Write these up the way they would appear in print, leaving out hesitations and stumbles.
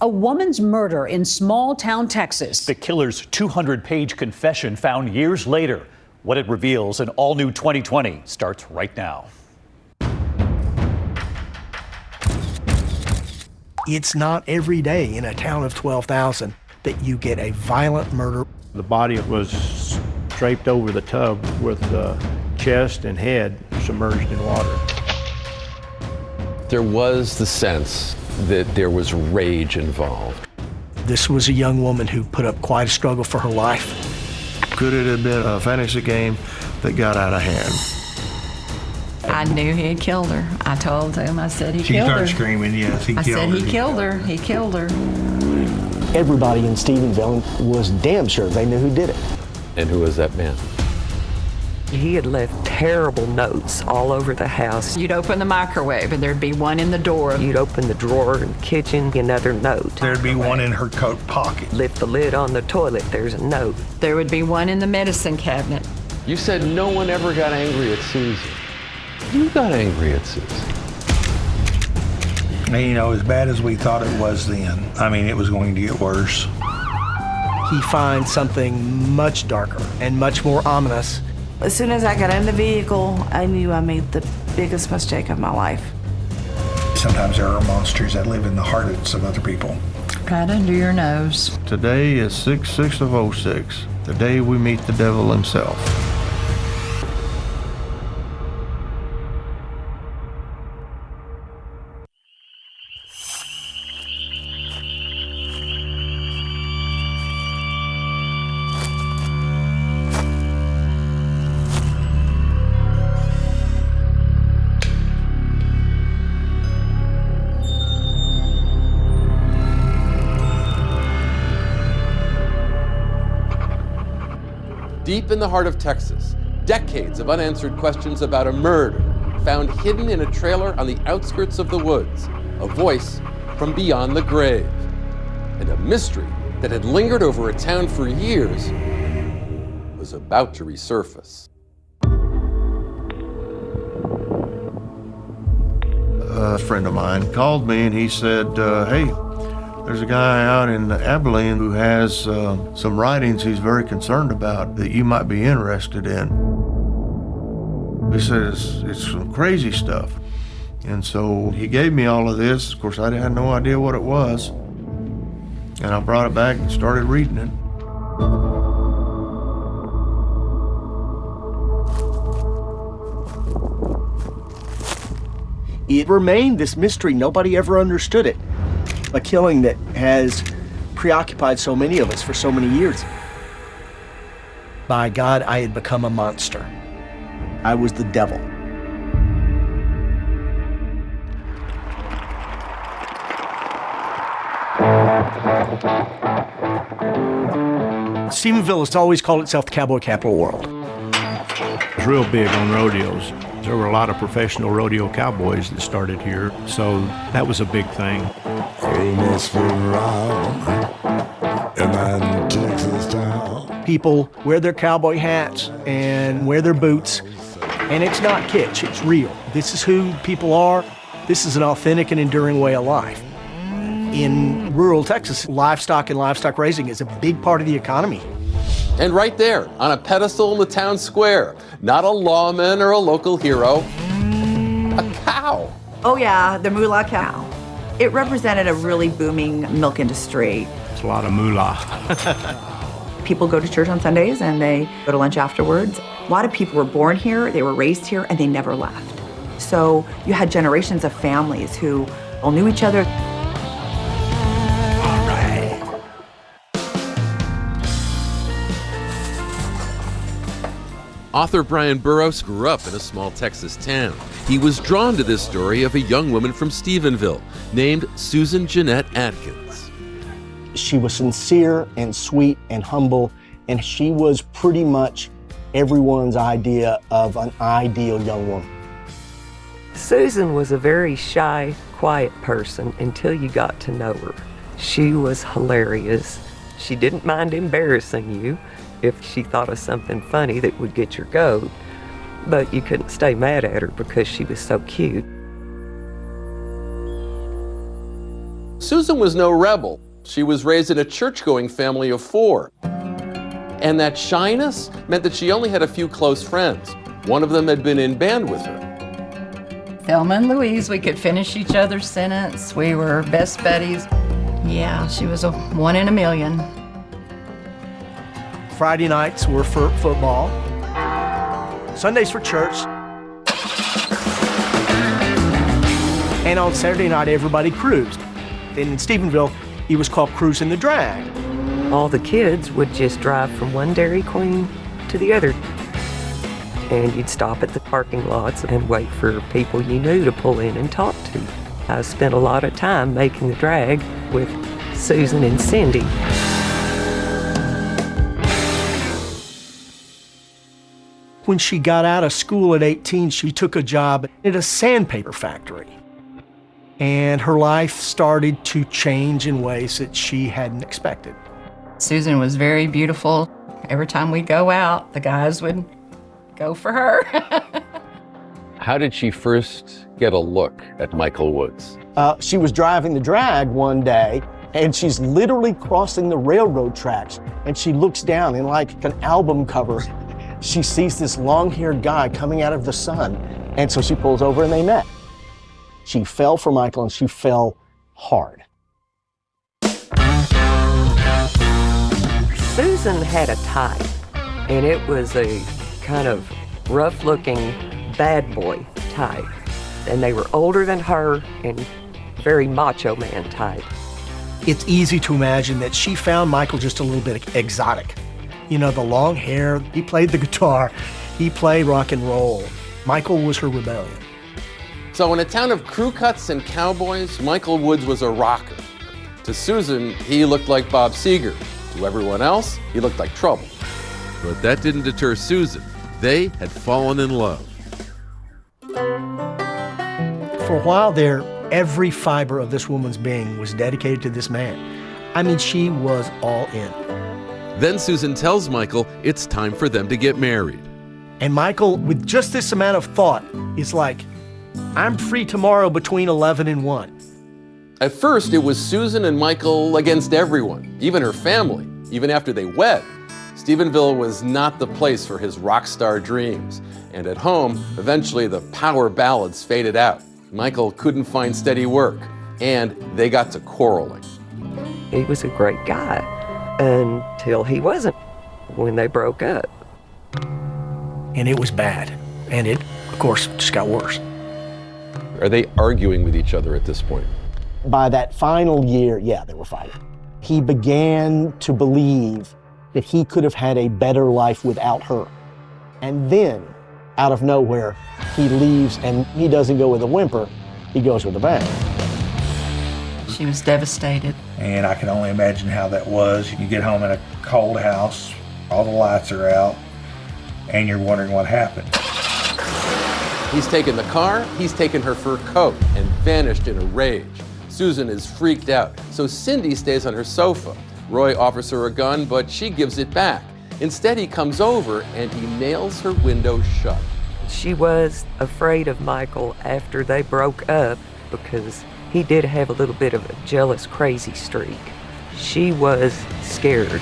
A woman's murder in small-town Texas. The killer's 200-page confession found years later. What it reveals in all new 2020 starts right now. It's not every day in a town of 12,000 that you get a violent murder. The body was draped over the tub with the chest and head submerged in water. There was the sense that there was rage involved. This was a young woman who put up quite a struggle for her life. Could it have been a fantasy game that got out of hand? I knew he had killed her. I told him, I said he killed her. She started screaming, yes, he killed her. I said he killed her, he killed her. Everybody in Stephenville was damn sure they knew who did it. And who was that man? He had left terrible notes all over the house. You'd open the microwave and there'd be one in the door. You'd open the drawer in the kitchen, another note. There'd be one in her coat pocket. Lift the lid on the toilet, there's a note. There would be one in the medicine cabinet. You said no one ever got angry at Susan. You got angry at Susan. And, you know, as bad as we thought it was then, I mean, it was going to get worse. He finds something much darker and much more ominous. As soon as I got in the vehicle, I knew I made the biggest mistake of my life. Sometimes there are monsters that live in the hearts of other people. Right under your nose. Today is 6/6 of 06, the day we meet the devil himself. Deep in the heart of Texas, decades of unanswered questions about a murder found hidden in a trailer on the outskirts of the woods, a voice from beyond the grave, and a mystery that had lingered over a town for years was about to resurface. A friend of mine called me and he said, hey, there's a guy out in Abilene who has some writings he's very concerned about that you might be interested in. He said it's some crazy stuff. And so he gave me all of this. Of course, I had no idea what it was. And I brought it back and started reading it. It remained this mystery. Nobody ever understood it. A killing that has preoccupied so many of us for so many years. By God, I had become a monster. I was the devil. Stephenville has always called itself the cowboy capital world. It's real big on rodeos. There were a lot of professional rodeo cowboys that started here, so that was a big thing. People wear their cowboy hats and wear their boots, and it's not kitsch, it's real. This is who people are. This is an authentic and enduring way of life. In rural Texas, livestock and livestock raising is a big part of the economy. And right there, on a pedestal in the town square, not a lawman or a local hero, a cow. Oh yeah, the moolah cow. It represented a really booming milk industry. It's a lot of moolah. People go to church on Sundays and they go to lunch afterwards. A lot of people were born here, they were raised here, and they never left. So you had generations of families who all knew each other. Author Brian Burroughs grew up in a small Texas town. He was drawn to this story of a young woman from Stephenville named Susan Jeanette Atkins. She was sincere and sweet and humble, and she was pretty much everyone's idea of an ideal young woman. Susan was a very shy, quiet person until you got to know her. She was hilarious. She didn't mind embarrassing you if she thought of something funny that would get your goat, but you couldn't stay mad at her because she was so cute. Susan was no rebel. She was raised in a church-going family of 4. And that shyness meant that she only had a few close friends. One of them had been in band with her. Thelma and Louise, we could finish each other's sentence. We were best buddies. Yeah, she was a 1 in a million. Friday nights were for football. Sundays for church. And on Saturday night, everybody cruised. In Stephenville, it was called Cruising the Drag. All the kids would just drive from one Dairy Queen to the other. And you'd stop at the parking lots and wait for people you knew to pull in and talk to. I spent a lot of time making the drag with Susan and Cindy. When she got out of school at 18, she took a job at a sandpaper factory. And her life started to change in ways that she hadn't expected. Susan was very beautiful. Every time we'd go out, the guys would go for her. How did she first get a look at Michael Woods? She was driving the drag one day, and she's literally crossing the railroad tracks, and she looks down, and like an album cover, she sees this long-haired guy coming out of the sun, and so she pulls over and they met. She fell for Michael, and she fell hard. Susan had a type, and it was a kind of rough-looking bad boy type. And they were older than her and very macho man type. It's easy to imagine that she found Michael just a little bit exotic. You know, the long hair, he played the guitar, he played rock and roll. Michael was her rebellion. So in a town of crew cuts and cowboys, Michael Woods was a rocker. To Susan, he looked like Bob Seger. To everyone else, he looked like trouble. But that didn't deter Susan. They had fallen in love. For a while there, every fiber of this woman's being was dedicated to this man. I mean, she was all in. Then Susan tells Michael it's time for them to get married. And Michael, with just this amount of thought, is like, I'm free tomorrow between 11 and 1. At first, it was Susan and Michael against everyone, even her family, even after they wed. Stephenville was not the place for his rock star dreams. And at home, eventually the power ballads faded out. Michael couldn't find steady work, and they got to quarreling. He was a great guy until he wasn't, when they broke up. And it was bad. And it, of course, just got worse. Are they arguing with each other at this point? By that final year, yeah, they were fighting. He began to believe that he could have had a better life without her. And then, out of nowhere, he leaves, and he doesn't go with a whimper, he goes with a bang. She was devastated. And I can only imagine how that was. You get home in a cold house, all the lights are out, and you're wondering what happened. He's taken the car, he's taken her fur coat, and vanished in a rage. Susan is freaked out, so Cindy stays on her sofa. Roy offers her a gun, but she gives it back. Instead, he comes over and he nails her window shut. She was afraid of Michael after they broke up because he did have a little bit of a jealous, crazy streak. She was scared.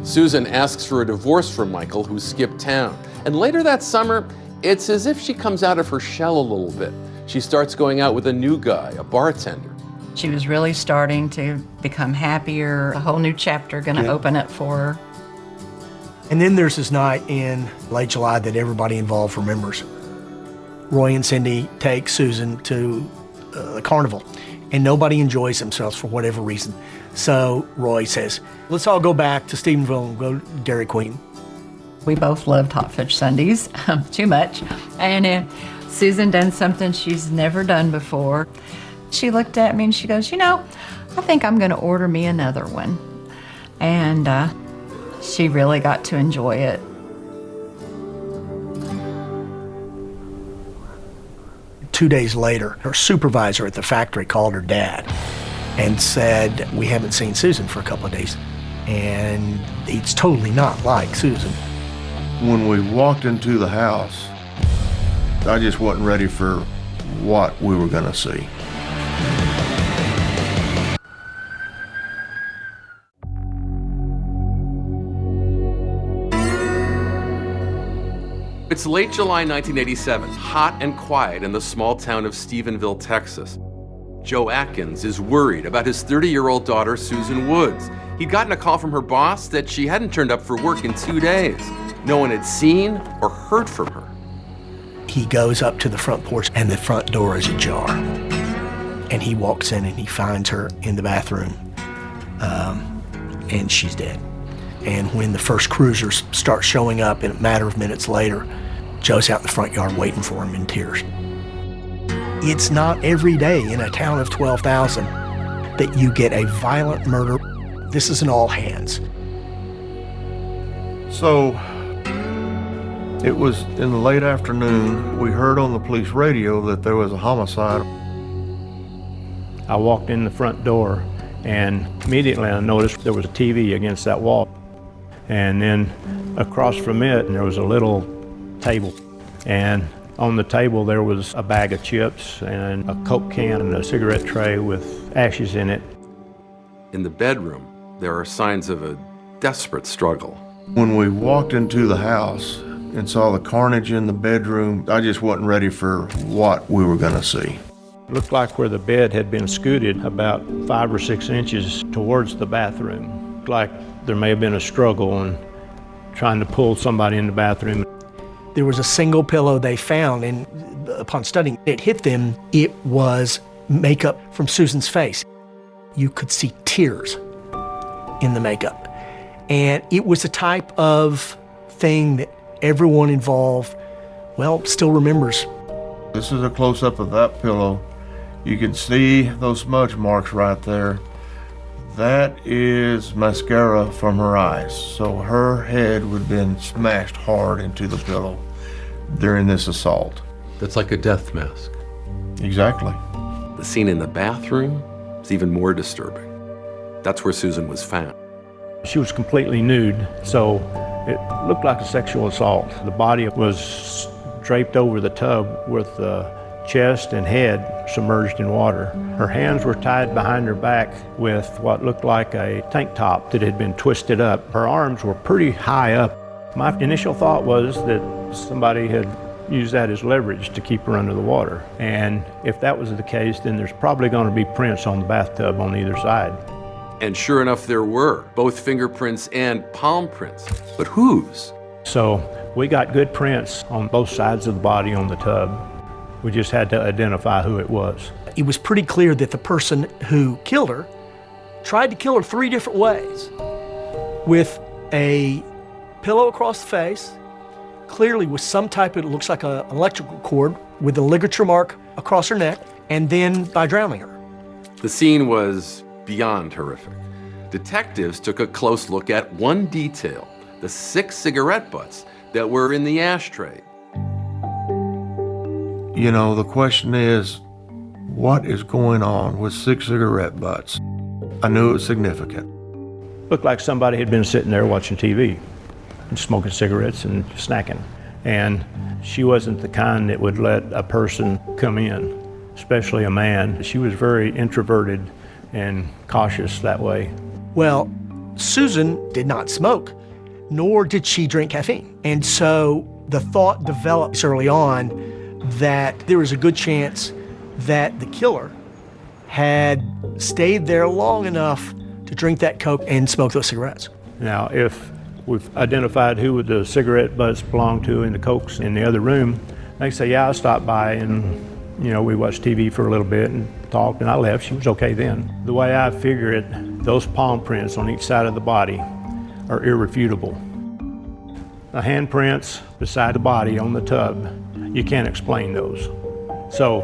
Susan asks for a divorce from Michael, who skipped town. And later that summer, it's as if she comes out of her shell a little bit. She starts going out with a new guy, a bartender. She was really starting to become happier, a whole new chapter going to open up for her. And then there's this night in late July that everybody involved remembers. Roy and Cindy take Susan to the carnival, and nobody enjoys themselves for whatever reason. So Roy says, let's all go back to Stephenville and go to Dairy Queen. We both loved hot fudge sundaes, too much. And Susan done something she's never done before. She looked at me and she goes, you know, I think I'm going to order me another one. And she really got to enjoy it. Two days later, her supervisor at the factory called her dad and said, we haven't seen Susan for a couple of days. And it's totally not like Susan. When we walked into the house, I just wasn't ready for what we were going to see. It's late July 1987, hot and quiet in the small town of Stephenville, Texas. Joe Atkins is worried about his 30-year-old daughter, Susan Woods. He'd gotten a call from her boss that she hadn't turned up for work in 2 days. No one had seen or heard from her. He goes up to the front porch and the front door is ajar. And he walks in and he finds her in the bathroom, and she's dead. And when the first cruisers start showing up in a matter of minutes later, Joe's out in the front yard waiting for him in tears. It's not every day in a town of 12,000 that you get a violent murder. This is an all hands. So it was in the late afternoon. We heard on the police radio that there was a homicide. I walked in the front door and immediately I noticed there was a TV against that wall. And then across from it, there was a little table. And on the table, there was a bag of chips and a Coke can and a cigarette tray with ashes in it. In the bedroom, there are signs of a desperate struggle. When we walked into the house and saw the carnage in the bedroom, I just wasn't ready for what we were going to see. It looked like where the bed had been scooted about 5 or 6 inches towards the bathroom. Looked like there may have been a struggle in trying to pull somebody in the bathroom. There was a single pillow they found, and upon studying, it hit them. It was makeup from Susan's face. You could see tears in the makeup. And it was a type of thing that everyone involved, well, still remembers. This is a close-up of that pillow. You can see those smudge marks right there. That is mascara from her eyes. So her head would have been smashed hard into the pillow during this assault. That's like a death mask. Exactly. The scene in the bathroom is even more disturbing. That's where Susan was found. She was completely nude, so it looked like a sexual assault. The body was draped over the tub with the chest and head submerged in water. Her hands were tied behind her back with what looked like a tank top that had been twisted up. Her arms were pretty high up. My initial thought was that somebody had used that as leverage to keep her under the water. And if that was the case, then there's probably going to be prints on the bathtub on either side. And sure enough, there were, both fingerprints and palm prints. But whose? So we got good prints on both sides of the body on the tub. We just had to identify who it was. It was pretty clear that the person who killed her tried to kill her 3 different ways. With a pillow across the face, clearly with some type of, it looks like an electrical cord, with a ligature mark across her neck, and then by drowning her. The scene was beyond horrific. Detectives took a close look at one detail, the 6 cigarette butts that were in the ashtray. You know, the question is, what is going on with 6 cigarette butts? I knew it was significant. Looked like somebody had been sitting there watching TV and smoking cigarettes and snacking. And she wasn't the kind that would let a person come in, especially a man. She was very introverted and cautious that way. Well, Susan did not smoke, nor did she drink caffeine. And so the thought developed early on that there was a good chance that the killer had stayed there long enough to drink that Coke and smoke those cigarettes. Now, if we've identified who the cigarette butts belonged to in the Cokes in the other room, they say, yeah, I stopped by and, we watched TV for a little bit and talked and I left. She was okay then. The way I figure it, those palm prints on each side of the body are irrefutable. The handprints beside the body on the tub, you can't explain those. So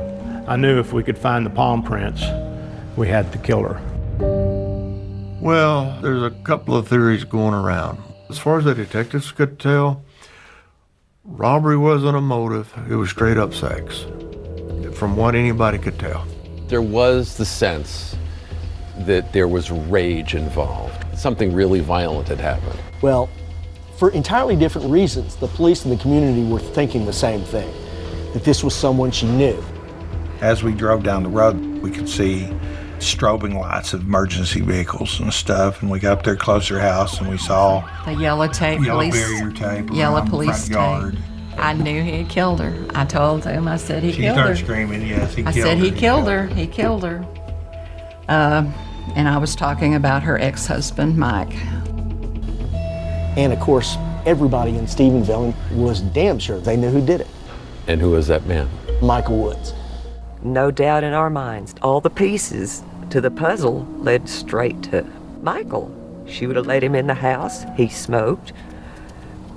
I knew if we could find the palm prints, we had the killer. Well, there's a couple of theories going around. As far as the detectives could tell, robbery wasn't a motive. It was straight up sex, from what anybody could tell. There was the sense that there was rage involved. Something really violent had happened. Well, for entirely different reasons, the police and the community were thinking the same thing, that this was someone she knew. As we drove down the road, we could see strobing lights of emergency vehicles and stuff, and we got up there close to her house and we saw The yellow tape, yellow police, barrier tape yellow around police the front yard. tape. I knew he had killed her. I told him, I said he She killed her. started screaming, yes, he I killed said her. he killed her. He killed her. And I was talking about her ex-husband, Mike. And of course, everybody in Stephenville was damn sure they knew who did it. And who was that man? Michael Woods. No doubt in our minds, all the pieces to the puzzle led straight to Michael. She would have let him in the house. He smoked,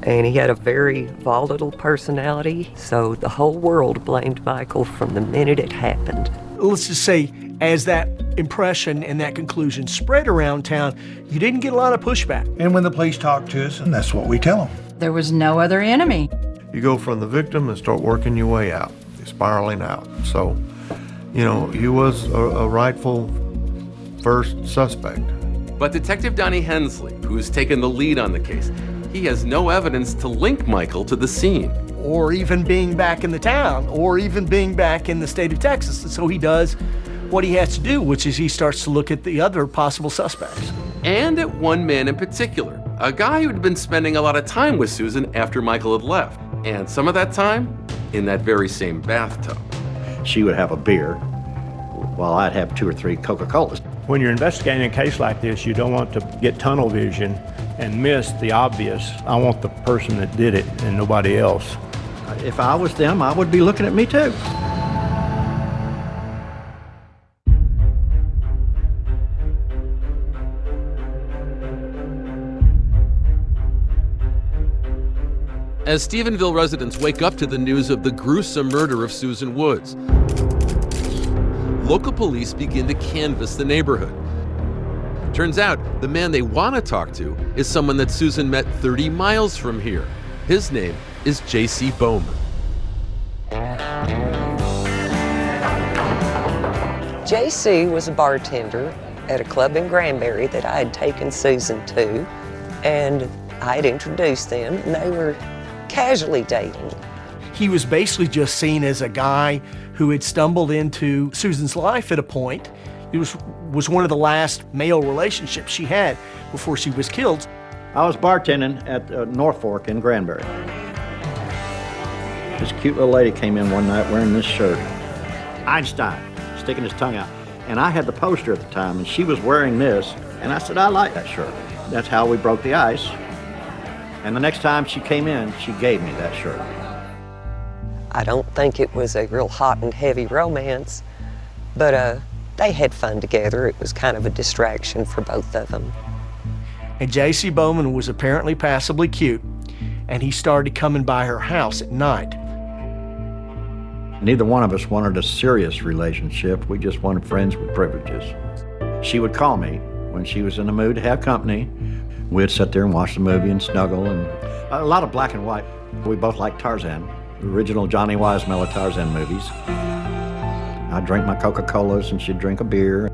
and he had a very volatile personality, so the whole world blamed Michael from the minute it happened. Let's just say, as that impression and that conclusion spread around town, you didn't get a lot of pushback. And when the police talk to us, and that's what we tell them. There was no other enemy. You go from the victim and start working your way out, spiraling out. So, you know, he was a rightful first suspect. But Detective Donnie Hensley, who has taken the lead on the case, he has no evidence to link Michael to the scene. Or even being back in the town, or even being back in the state of Texas. And so he does what he has to do, which is he starts to look at the other possible suspects. And at one man in particular, a guy who'd been spending a lot of time with Susan after Michael had left. And some of that time in that very same bathtub. She would have a beer while I'd have 2 or 3 Coca-Colas. When you're investigating a case like this, you don't want to get tunnel vision and miss the obvious. I want the person that did it and nobody else. If I was them, I would be looking at me too. As Stephenville residents wake up to the news of the gruesome murder of Susan Woods, local police begin to canvass the neighborhood. Turns out the man they want to talk to is someone that Susan met 30 miles from here. His name is J.C. Bowman. J.C. was a bartender at a club in Granbury that I had taken Susan to, and I had introduced them, and they were casually dating. He was basically just seen as a guy who had stumbled into Susan's life at a point. It was one of the last male relationships she had before she was killed. I was bartending at North Fork in Granbury. This cute little lady came in one night wearing this shirt. Einstein, sticking his tongue out. And I had the poster at the time, and she was wearing this, and I said, I like that shirt. That's how we broke the ice. And the next time she came in, she gave me that shirt. I don't think it was a real hot and heavy romance, but they had fun together. It was kind of a distraction for both of them. And J.C. Bowman was apparently passably cute, and he started coming by her house at night. Neither one of us wanted a serious relationship. We just wanted friends with privileges. She would call me when she was in the mood to have company. We'd sit there and watch the movie and snuggle, and a lot of black and white. We both liked Tarzan, the original Johnny Weissmuller Tarzan movies. I'd drink my Coca-Colas and she'd drink a beer.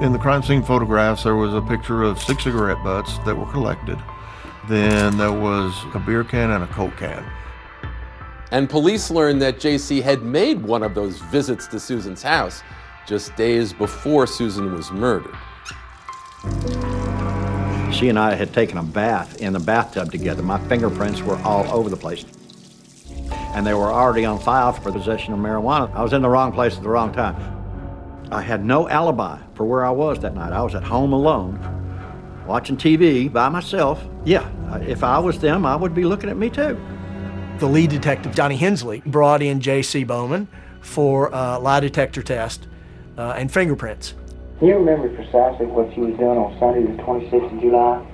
In the crime scene photographs, there was a picture of 6 cigarette butts that were collected. Then there was a beer can and a Coke can. And police learned that J.C. had made one of those visits to Susan's house just days before Susan was murdered. She and I had taken a bath in the bathtub together. My fingerprints were all over the place. And they were already on file for possession of marijuana. I was in the wrong place at the wrong time. I had no alibi for where I was that night. I was at home alone, watching TV by myself. Yeah, if I was them, I would be looking at me too. The lead detective, Donnie Hensley, brought in J.C. Bowman for a lie detector test and fingerprints. Do you remember precisely what you was doing on Sunday the 26th of July?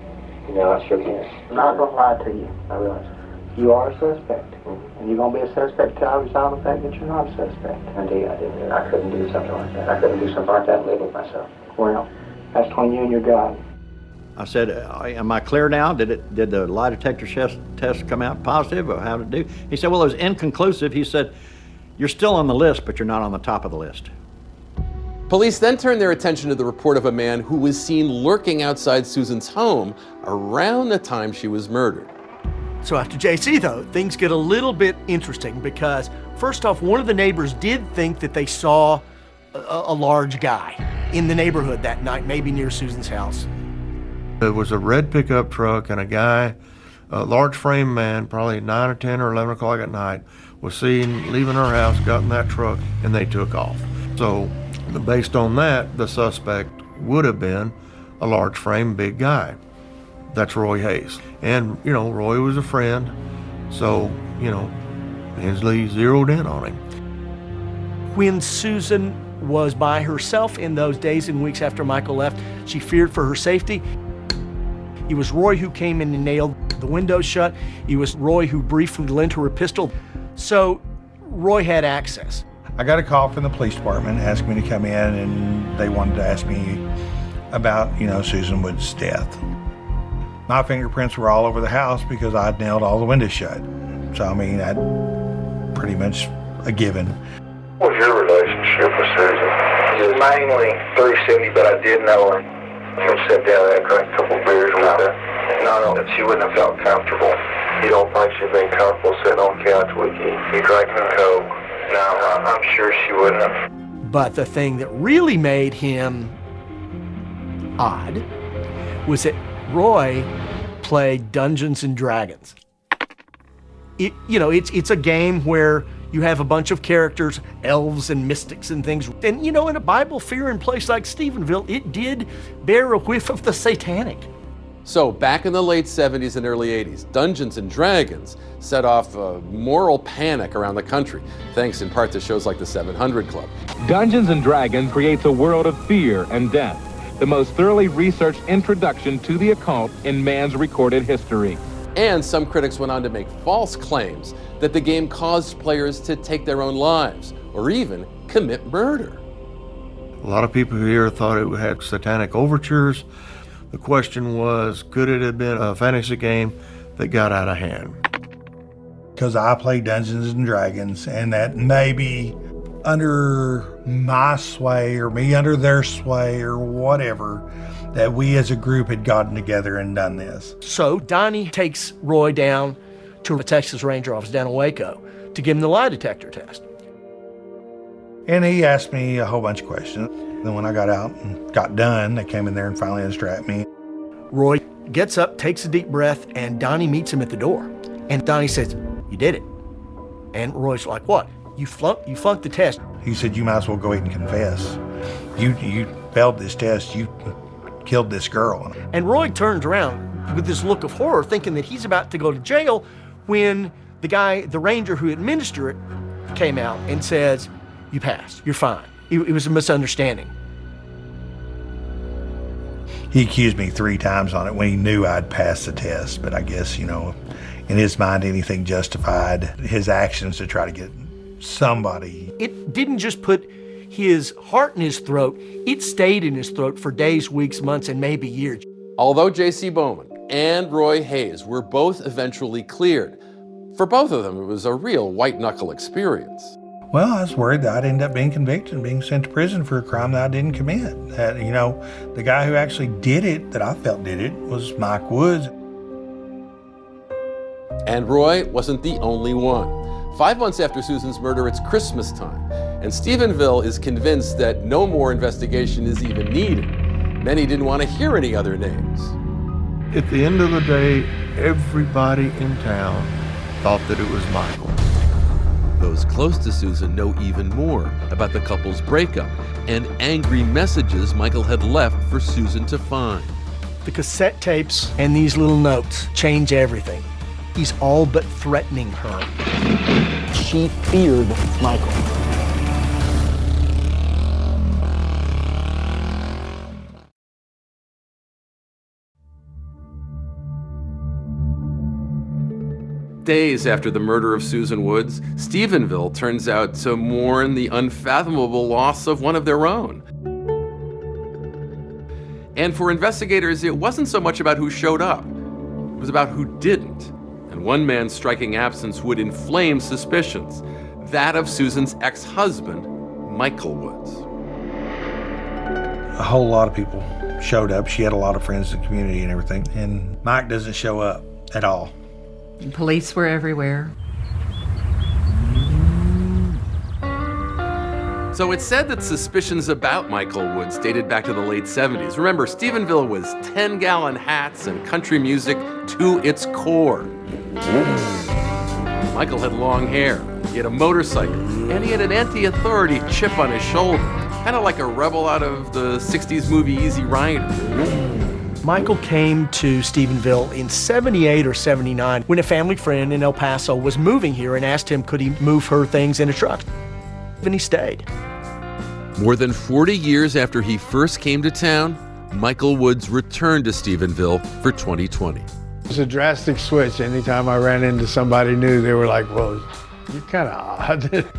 No, I sure can't. I'm not going to lie to you. I realize you are a suspect. And you're going to be a suspect until I resolve the fact that you're not a suspect. Indeed, I didn't. I couldn't do something like that. I couldn't do something like that and live with myself. Well, that's between you and your God. I said, am I clear now? Did the lie detector test come out positive, or how did it do? He said, well, it was inconclusive. He said, you're still on the list, but you're not on the top of the list. Police then turned their attention to the report of a man who was seen lurking outside Susan's home around the time she was murdered. So after J.C., though, things get a little bit interesting because First off, one of the neighbors did think that they saw a large guy in the neighborhood that night, maybe near Susan's house. There was a red pickup truck and a guy, a large frame man, probably 9 or 10 or 11 o'clock at night, was seen leaving her house, got in that truck, and they took off. So based on that, the suspect would have been a large frame, big guy. That's Roy Hayes. And, Roy was a friend, so, Hensley zeroed in on him. When Susan was by herself in those days and weeks after Michael left, she feared for her safety. It was Roy who came in and nailed the window shut. It was Roy who briefly lent her a pistol. So Roy had access. I got a call from the police department asking me to come in, and they wanted to ask me about, Susan Wood's death. My fingerprints were all over the house because I'd nailed all the windows shut. So, I'd pretty much a given. What was your relationship with Susan? It was mainly through Cindy, but I did know her. I sat down and drank a couple beers with her. And I know that she wouldn't have felt comfortable. You don't think she'd been comfortable sitting on the couch with you drinking Coke? No, I'm sure she wouldn't have. But the thing that really made him odd was that Roy played Dungeons and Dragons. It's a game where you have a bunch of characters, elves and mystics and things. And, in a Bible-fearing place like Stephenville, it did bear a whiff of the satanic. So back in the late 70s and early 80s, Dungeons and Dragons set off a moral panic around the country, thanks in part to shows like the 700 Club. Dungeons and Dragons creates a world of fear and death, the most thoroughly researched introduction to the occult in man's recorded history. And some critics went on to make false claims that the game caused players to take their own lives or even commit murder. A lot of people here thought it had satanic overtures. The question was, could it have been a fantasy game that got out of hand? Because I play Dungeons and Dragons, and that maybe under my sway or me under their sway or whatever, that we as a group had gotten together and done this. So Donnie takes Roy down to the Texas Ranger office down in Waco to give him the lie detector test. And he asked me a whole bunch of questions. Then when I got out and got done, they came in there and finally unstrapped me. Roy gets up, takes a deep breath, and Donnie meets him at the door. And Donnie says, "You did it." And Roy's like, "What? You flunked the test." He said, "You might as well go ahead and confess. You failed this test. You killed this girl." And Roy turns around with this look of horror, thinking that he's about to go to jail, when the ranger who administered it, came out and says, "You passed. You're fine. It was a misunderstanding." He accused me 3 times on it when he knew I'd passed the test. But I guess, in his mind, anything justified his actions to try to get somebody. It didn't just put his heart in his throat, it stayed in his throat for days, weeks, months, and maybe years. Although J.C. Bowman and Roy Hayes were both eventually cleared, for both of them it was a real white-knuckle experience. Well, I was worried that I'd end up being convicted and being sent to prison for a crime that I didn't commit. That, the guy who actually did it, that I felt did it, was Mike Woods. And Roy wasn't the only one. 5 months after Susan's murder, it's Christmas time, and Stephenville is convinced that no more investigation is even needed. Many didn't want to hear any other names. At the end of the day, everybody in town thought that it was Michael. Those close to Susan know even more about the couple's breakup and angry messages Michael had left for Susan to find. The cassette tapes and these little notes change everything. He's all but threatening her. She feared Michael. Days after the murder of Susan Woods, Stephenville turns out to mourn the unfathomable loss of one of their own. And for investigators, it wasn't so much about who showed up, it was about who didn't. And one man's striking absence would inflame suspicions, that of Susan's ex-husband, Michael Woods. A whole lot of people showed up. She had a lot of friends in the community and everything, and Mike doesn't show up at all. Police were everywhere. So it's said that suspicions about Michael Woods dated back to the late 70s. Remember, Stephenville was 10-gallon hats and country music to its core. Michael had long hair, he had a motorcycle, and he had an anti-authority chip on his shoulder, kind of like a rebel out of the 60s movie Easy Rider. Michael came to Stephenville in 78 or 79 when a family friend in El Paso was moving here and asked him could he move her things in a truck. And he stayed. More than 40 years after he first came to town, Michael Woods returned to Stephenville for 2020. It was a drastic switch. Anytime I ran into somebody new, they were like, well, you're kind of odd.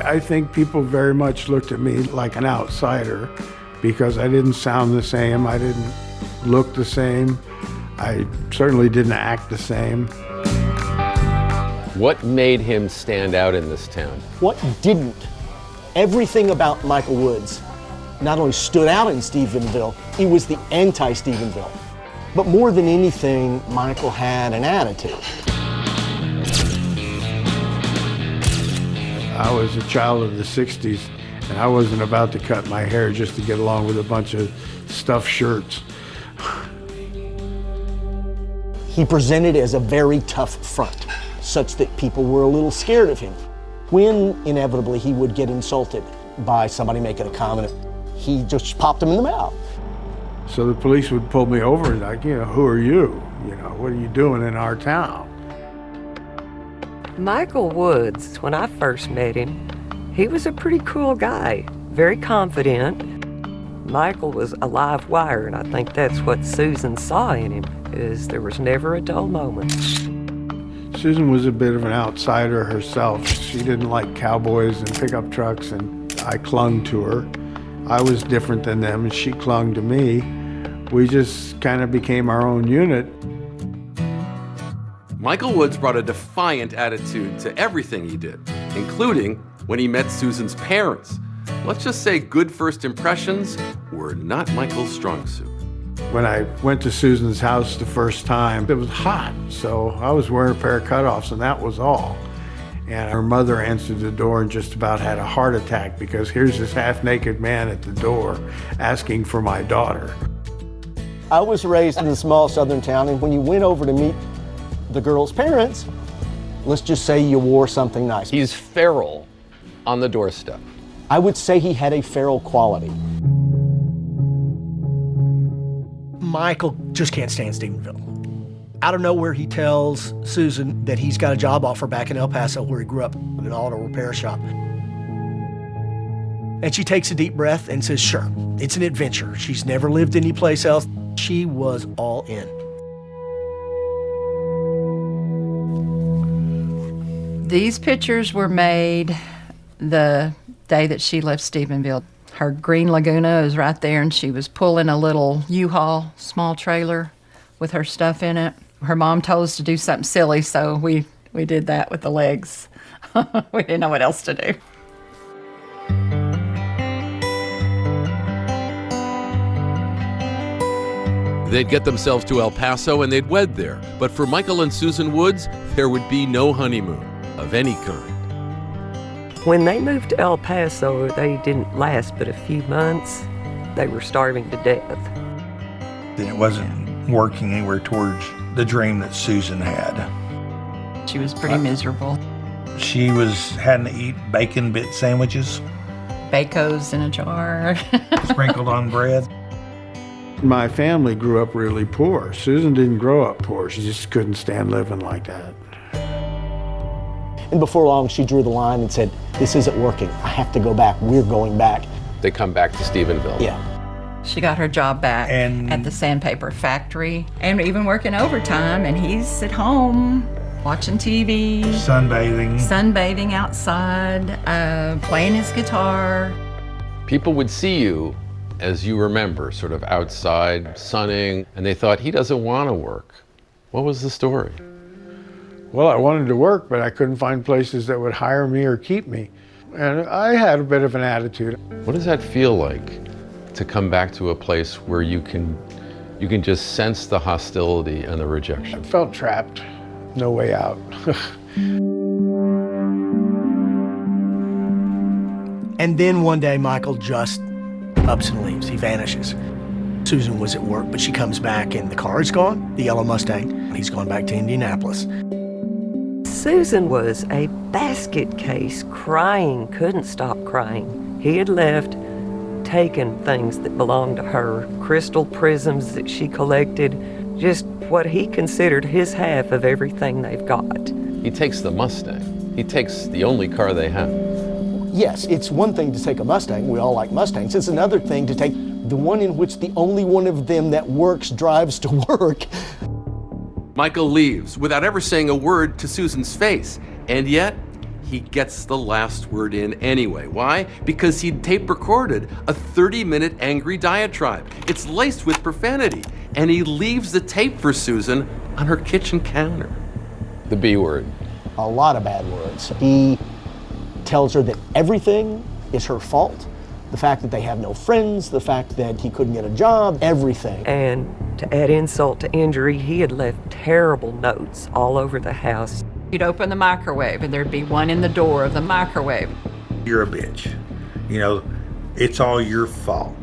I think people very much looked at me like an outsider because I didn't sound the same, I didn't look the same, I certainly didn't act the same. What made him stand out in this town? What didn't? Everything about Michael Woods not only stood out in Stephenville, he was the anti-Stephenville. But more than anything, Michael had an attitude. I was a child of the 60s, and I wasn't about to cut my hair just to get along with a bunch of stuffed shirts. He presented as a very tough front, such that people were a little scared of him. When, inevitably, he would get insulted by somebody making a comment, he just popped him in the mouth. So the police would pull me over and like, who are you? What are you doing in our town? Michael Woods, when I first met him, he was a pretty cool guy, very confident. Michael was a live wire, and I think that's what Susan saw in him, is there was never a dull moment. Susan was a bit of an outsider herself. She didn't like cowboys and pickup trucks, and I clung to her. I was different than them, and she clung to me. We just kind of became our own unit. Michael Woods brought a defiant attitude to everything he did, including when he met Susan's parents. Let's just say good first impressions were not Michael's strong suit. When I went to Susan's house the first time, it was hot, so I was wearing a pair of cutoffs, and that was all. And her mother answered the door and just about had a heart attack because here's this half-naked man at the door asking for my daughter. I was raised in a small southern town, and when you went over to meet the girl's parents, let's just say you wore something nice. He's feral on the doorstep. I would say he had a feral quality. Michael just can't stand Stephenville. Out of nowhere, he tells Susan that he's got a job offer back in El Paso where he grew up in an auto repair shop. And she takes a deep breath and says, sure, it's an adventure. She's never lived anyplace else. She was all in. These pictures were made the day that she left Stephenville. Her green Laguna is right there, and she was pulling a little U-Haul small trailer with her stuff in it. Her mom told us to do something silly, so we did that with the legs. We didn't know what else to do. They'd get themselves to El Paso and they'd wed there. But for Michael and Susan Woods, there would be no honeymoon of any kind. When they moved to El Paso, they didn't last but a few months. They were starving to death. And it wasn't working anywhere towards the dream that Susan had. She was pretty miserable. She was having to eat bacon bit sandwiches. Bacos in a jar. Sprinkled on bread. My family grew up really poor. Susan didn't grow up poor. She just couldn't stand living like that. And before long, she drew the line and said, this isn't working. I have to go back. We're going back. They come back to Stephenville. Yeah. She got her job back at the sandpaper factory and even working overtime, and he's at home watching TV. Sunbathing outside, playing his guitar. People would see you, as you remember, sort of outside, sunning, and they thought, he doesn't want to work. What was the story? Well, I wanted to work, but I couldn't find places that would hire me or keep me. And I had a bit of an attitude. What does that feel like, to come back to a place where you can just sense the hostility and the rejection? I felt trapped, no way out. And then one day, Michael just ups and leaves. He vanishes. Susan was at work, but she comes back and the car is gone, the yellow Mustang. He's gone back to Indianapolis. Susan was a basket case, crying, couldn't stop crying. He had left, taken things that belonged to her, crystal prisms that she collected, just what he considered his half of everything they've got. He takes the Mustang. He takes the only car they have. Yes, it's one thing to take a Mustang. We all like Mustangs. It's another thing to take the one in which the only one of them that works drives to work. Michael leaves without ever saying a word to Susan's face, and yet he gets the last word in anyway. Why? Because he'd tape recorded a 30-minute angry diatribe. It's laced with profanity, and he leaves the tape for Susan on her kitchen counter. The B word. A lot of bad words. He tells her that everything is her fault. The fact that they have no friends, the fact that he couldn't get a job, everything. And to add insult to injury, he had left terrible notes all over the house. You'd open the microwave and there'd be one in the door of the microwave. You're a bitch. You know, it's all your fault.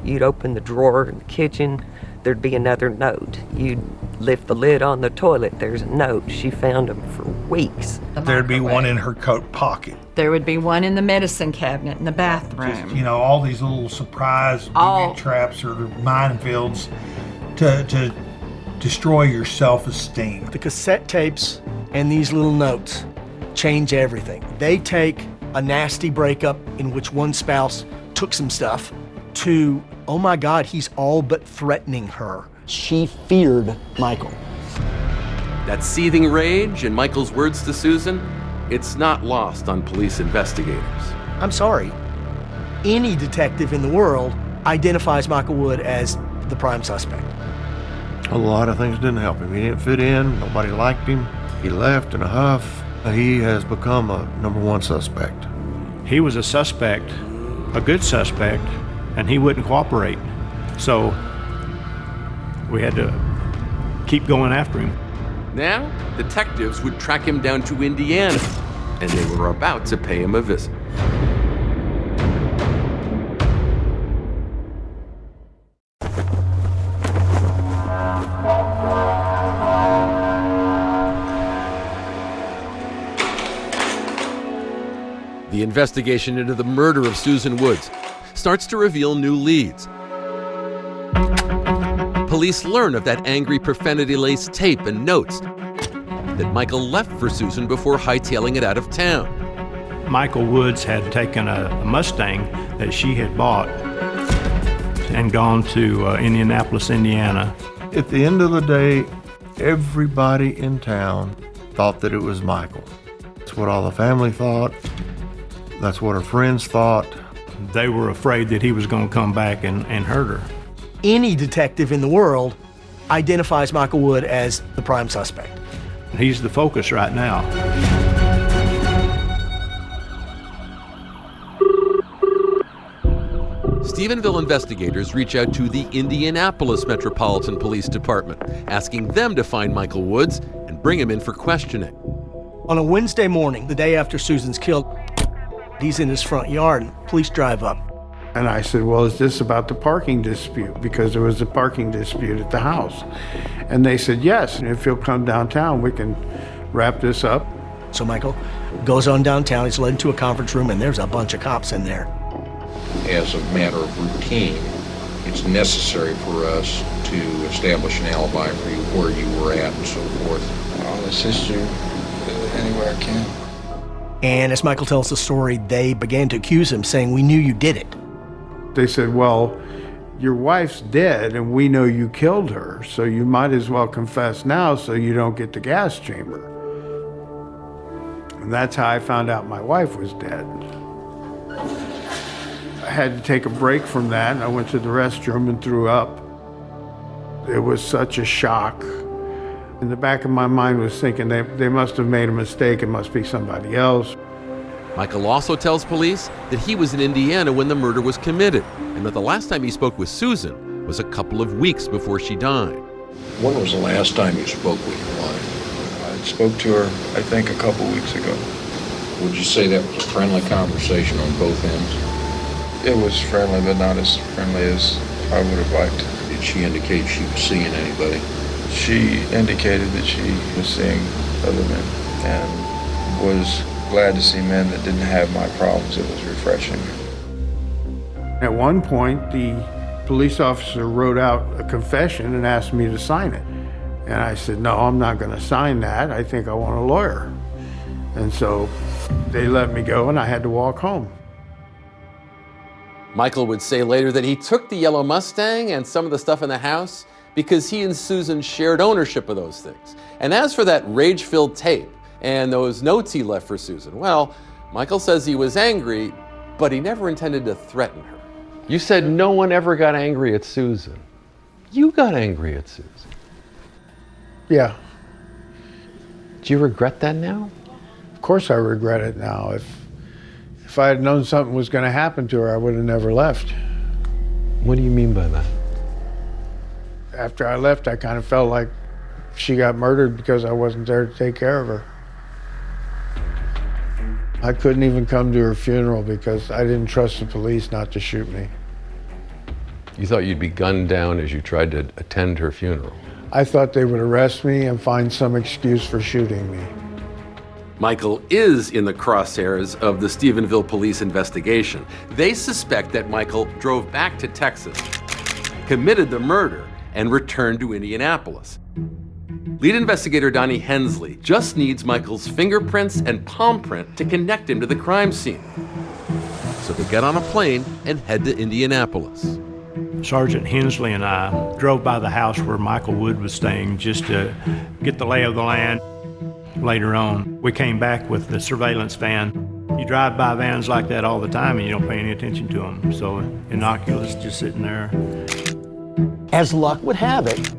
You'd open the drawer in the kitchen, there'd be another note. You'd lift the lid on the toilet, there's a note. She found them for weeks. There'd be one in her coat pocket. There would be one in the medicine cabinet in the bathroom. Just, you know, all these little surprise booby traps or minefields to destroy your self-esteem. The cassette tapes and these little notes change everything. They take a nasty breakup in which one spouse took some stuff to, oh my God, he's all but threatening her. She feared Michael. That seething rage and Michael's words to Susan, it's not lost on police investigators. I'm sorry. Any detective in the world identifies Michael Wood as the prime suspect. A lot of things didn't help him. He didn't fit in. Nobody liked him. He left in a huff. He has become a #1 suspect. He was a suspect, a good suspect, and he wouldn't cooperate. So we had to keep going after him. Now, detectives would track him down to Indiana, and they were about to pay him a visit. The investigation into the murder of Susan Woods starts to reveal new leads. Police learn of that angry, profanity-laced tape and notes that Michael left for Susan before hightailing it out of town. Michael Woods had taken a Mustang that she had bought and gone to Indianapolis, Indiana. At the end of the day, everybody in town thought that it was Michael. That's what all the family thought. That's what her friends thought. They were afraid that he was going to come back and hurt her. Any detective in the world identifies Michael Wood as the prime suspect. He's the focus right now. Stephenville investigators reach out to the Indianapolis Metropolitan Police Department, asking them to find Michael Woods and bring him in for questioning. On a Wednesday morning, the day after Susan's killed, he's in his front yard and police drive up. And I said, well, is this about the parking dispute? Because there was a parking dispute at the house. And they said, yes, if you'll come downtown, we can wrap this up. So Michael goes on downtown, he's led into a conference room, and there's a bunch of cops in there. As a matter of routine, it's necessary for us to establish an alibi for you, where you were at and so forth. I'll assist you anywhere I can. And as Michael tells the story, they began to accuse him, saying, we knew you did it. They said, well, your wife's dead and we know you killed her, so you might as well confess now so you don't get the gas chamber. And that's how I found out my wife was dead. I had to take a break from that, and I went to the restroom and threw up. It was such a shock. In the back of my mind was thinking they must have made a mistake, it must be somebody else. Michael also tells police that he was in Indiana when the murder was committed, and that the last time he spoke with Susan was a couple of weeks before she died. When was the last time you spoke with your wife? I spoke to her, I think, a couple weeks ago. Would you say that was a friendly conversation on both ends? It was friendly, but not as friendly as I would have liked. Did she indicate she was seeing anybody? She indicated that she was seeing other men and was glad to see men that didn't have my problems. It was refreshing. At one point, the police officer wrote out a confession and asked me to sign it. And I said, no, I'm not going to sign that. I think I want a lawyer. And so they let me go and I had to walk home. Michael would say later that he took the yellow Mustang and some of the stuff in the house because he and Susan shared ownership of those things. And as for that rage-filled tape and those notes he left for Susan, well, Michael says he was angry, but he never intended to threaten her. You said no one ever got angry at Susan. You got angry at Susan. Yeah. Do you regret that now? Of course I regret it now. If I had known something was going to happen to her, I would have never left. What do you mean by that? After I left, I kind of felt like she got murdered because I wasn't there to take care of her. I couldn't even come to her funeral because I didn't trust the police not to shoot me. You thought you'd be gunned down as you tried to attend her funeral? I thought they would arrest me and find some excuse for shooting me. Michael is in the crosshairs of the Stephenville police investigation. They suspect that Michael drove back to Texas, committed the murder, and returned to Indianapolis. Lead investigator Donnie Hensley just needs Michael's fingerprints and palm print to connect him to the crime scene. So they get on a plane and head to Indianapolis. Sergeant Hensley and I drove by the house where Michael Wood was staying just to get the lay of the land. Later on, we came back with the surveillance van. You drive by vans like that all the time and you don't pay any attention to them. So innocuous, just sitting there. As luck would have it,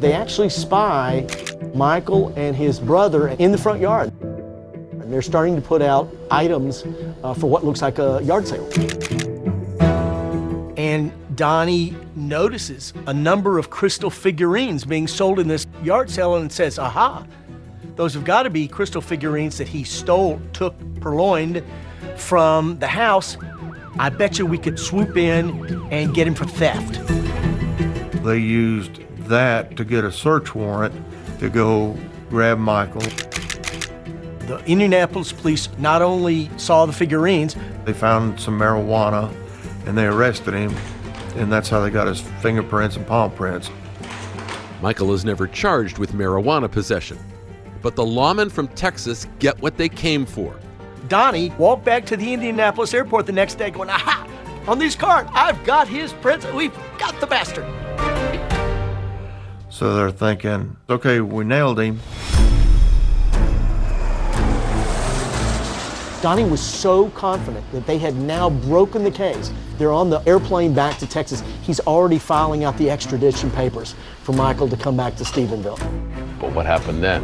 they actually spy Michael and his brother in the front yard. And they're starting to put out items for what looks like a yard sale. And Donnie notices a number of crystal figurines being sold in this yard sale and says, aha, those have got to be crystal figurines that he stole, took, purloined from the house. I bet you we could swoop in and get him for theft. They used that to get a search warrant to go grab Michael. The Indianapolis police not only saw the figurines, they found some marijuana and they arrested him, and that's how they got his fingerprints and palm prints. Michael is never charged with marijuana possession, but the lawmen from Texas get what they came for. Donnie walked back to the Indianapolis airport the next day going, aha, on these cards, I've got his prints, we've got the bastard. So they're thinking, okay, we nailed him. Donnie was so confident that they had now broken the case. They're on the airplane back to Texas. He's already filing out the extradition papers for Michael to come back to Stephenville. But what happened then?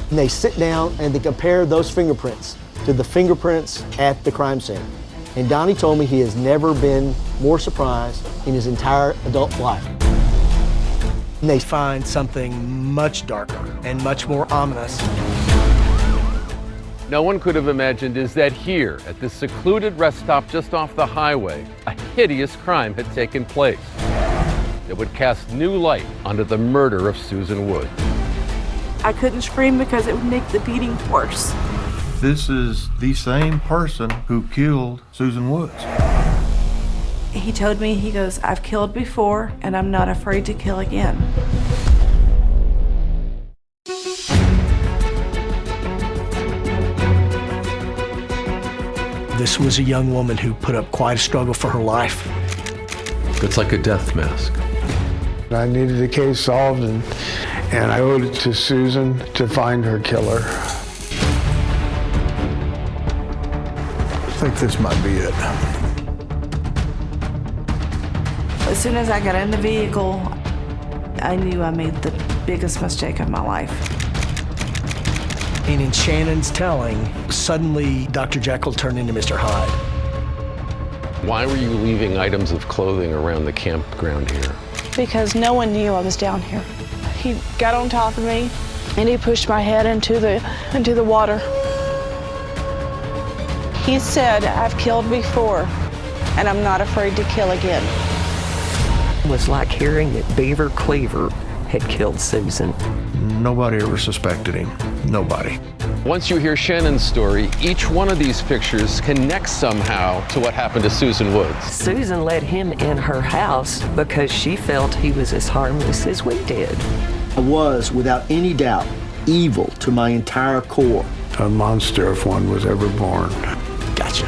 And they sit down and they compare those fingerprints to the fingerprints at the crime scene. And Donnie told me he has never been more surprised in his entire adult life. And they find something much darker and much more ominous. No one could have imagined is that here, at this secluded rest stop just off the highway, a hideous crime had taken place that would cast new light onto the murder of Susan Wood. I couldn't scream because it would make the beating worse. This is the same person who killed Susan Woods. He told me, he goes, I've killed before and I'm not afraid to kill again. This was a young woman who put up quite a struggle for her life. It's like a death mask. I needed the case solved, and I owed it to Susan to find her killer. I think this might be it. As soon as I got in the vehicle, I knew I made the biggest mistake of my life. And in Shannon's telling, suddenly Dr. Jekyll turned into Mr. Hyde. Why were you leaving items of clothing around the campground here? Because no one knew I was down here. He got on top of me and he pushed my head into the water. He said, I've killed before, and I'm not afraid to kill again. It was like hearing that Beaver Cleaver had killed Susan. Nobody ever suspected him. Nobody. Once you hear Shannon's story, each one of these pictures connects somehow to what happened to Susan Woods. Susan let him in her house because she felt he was as harmless as we did. I was, without any doubt, evil to my entire core. A monster if one was ever born. Gotcha.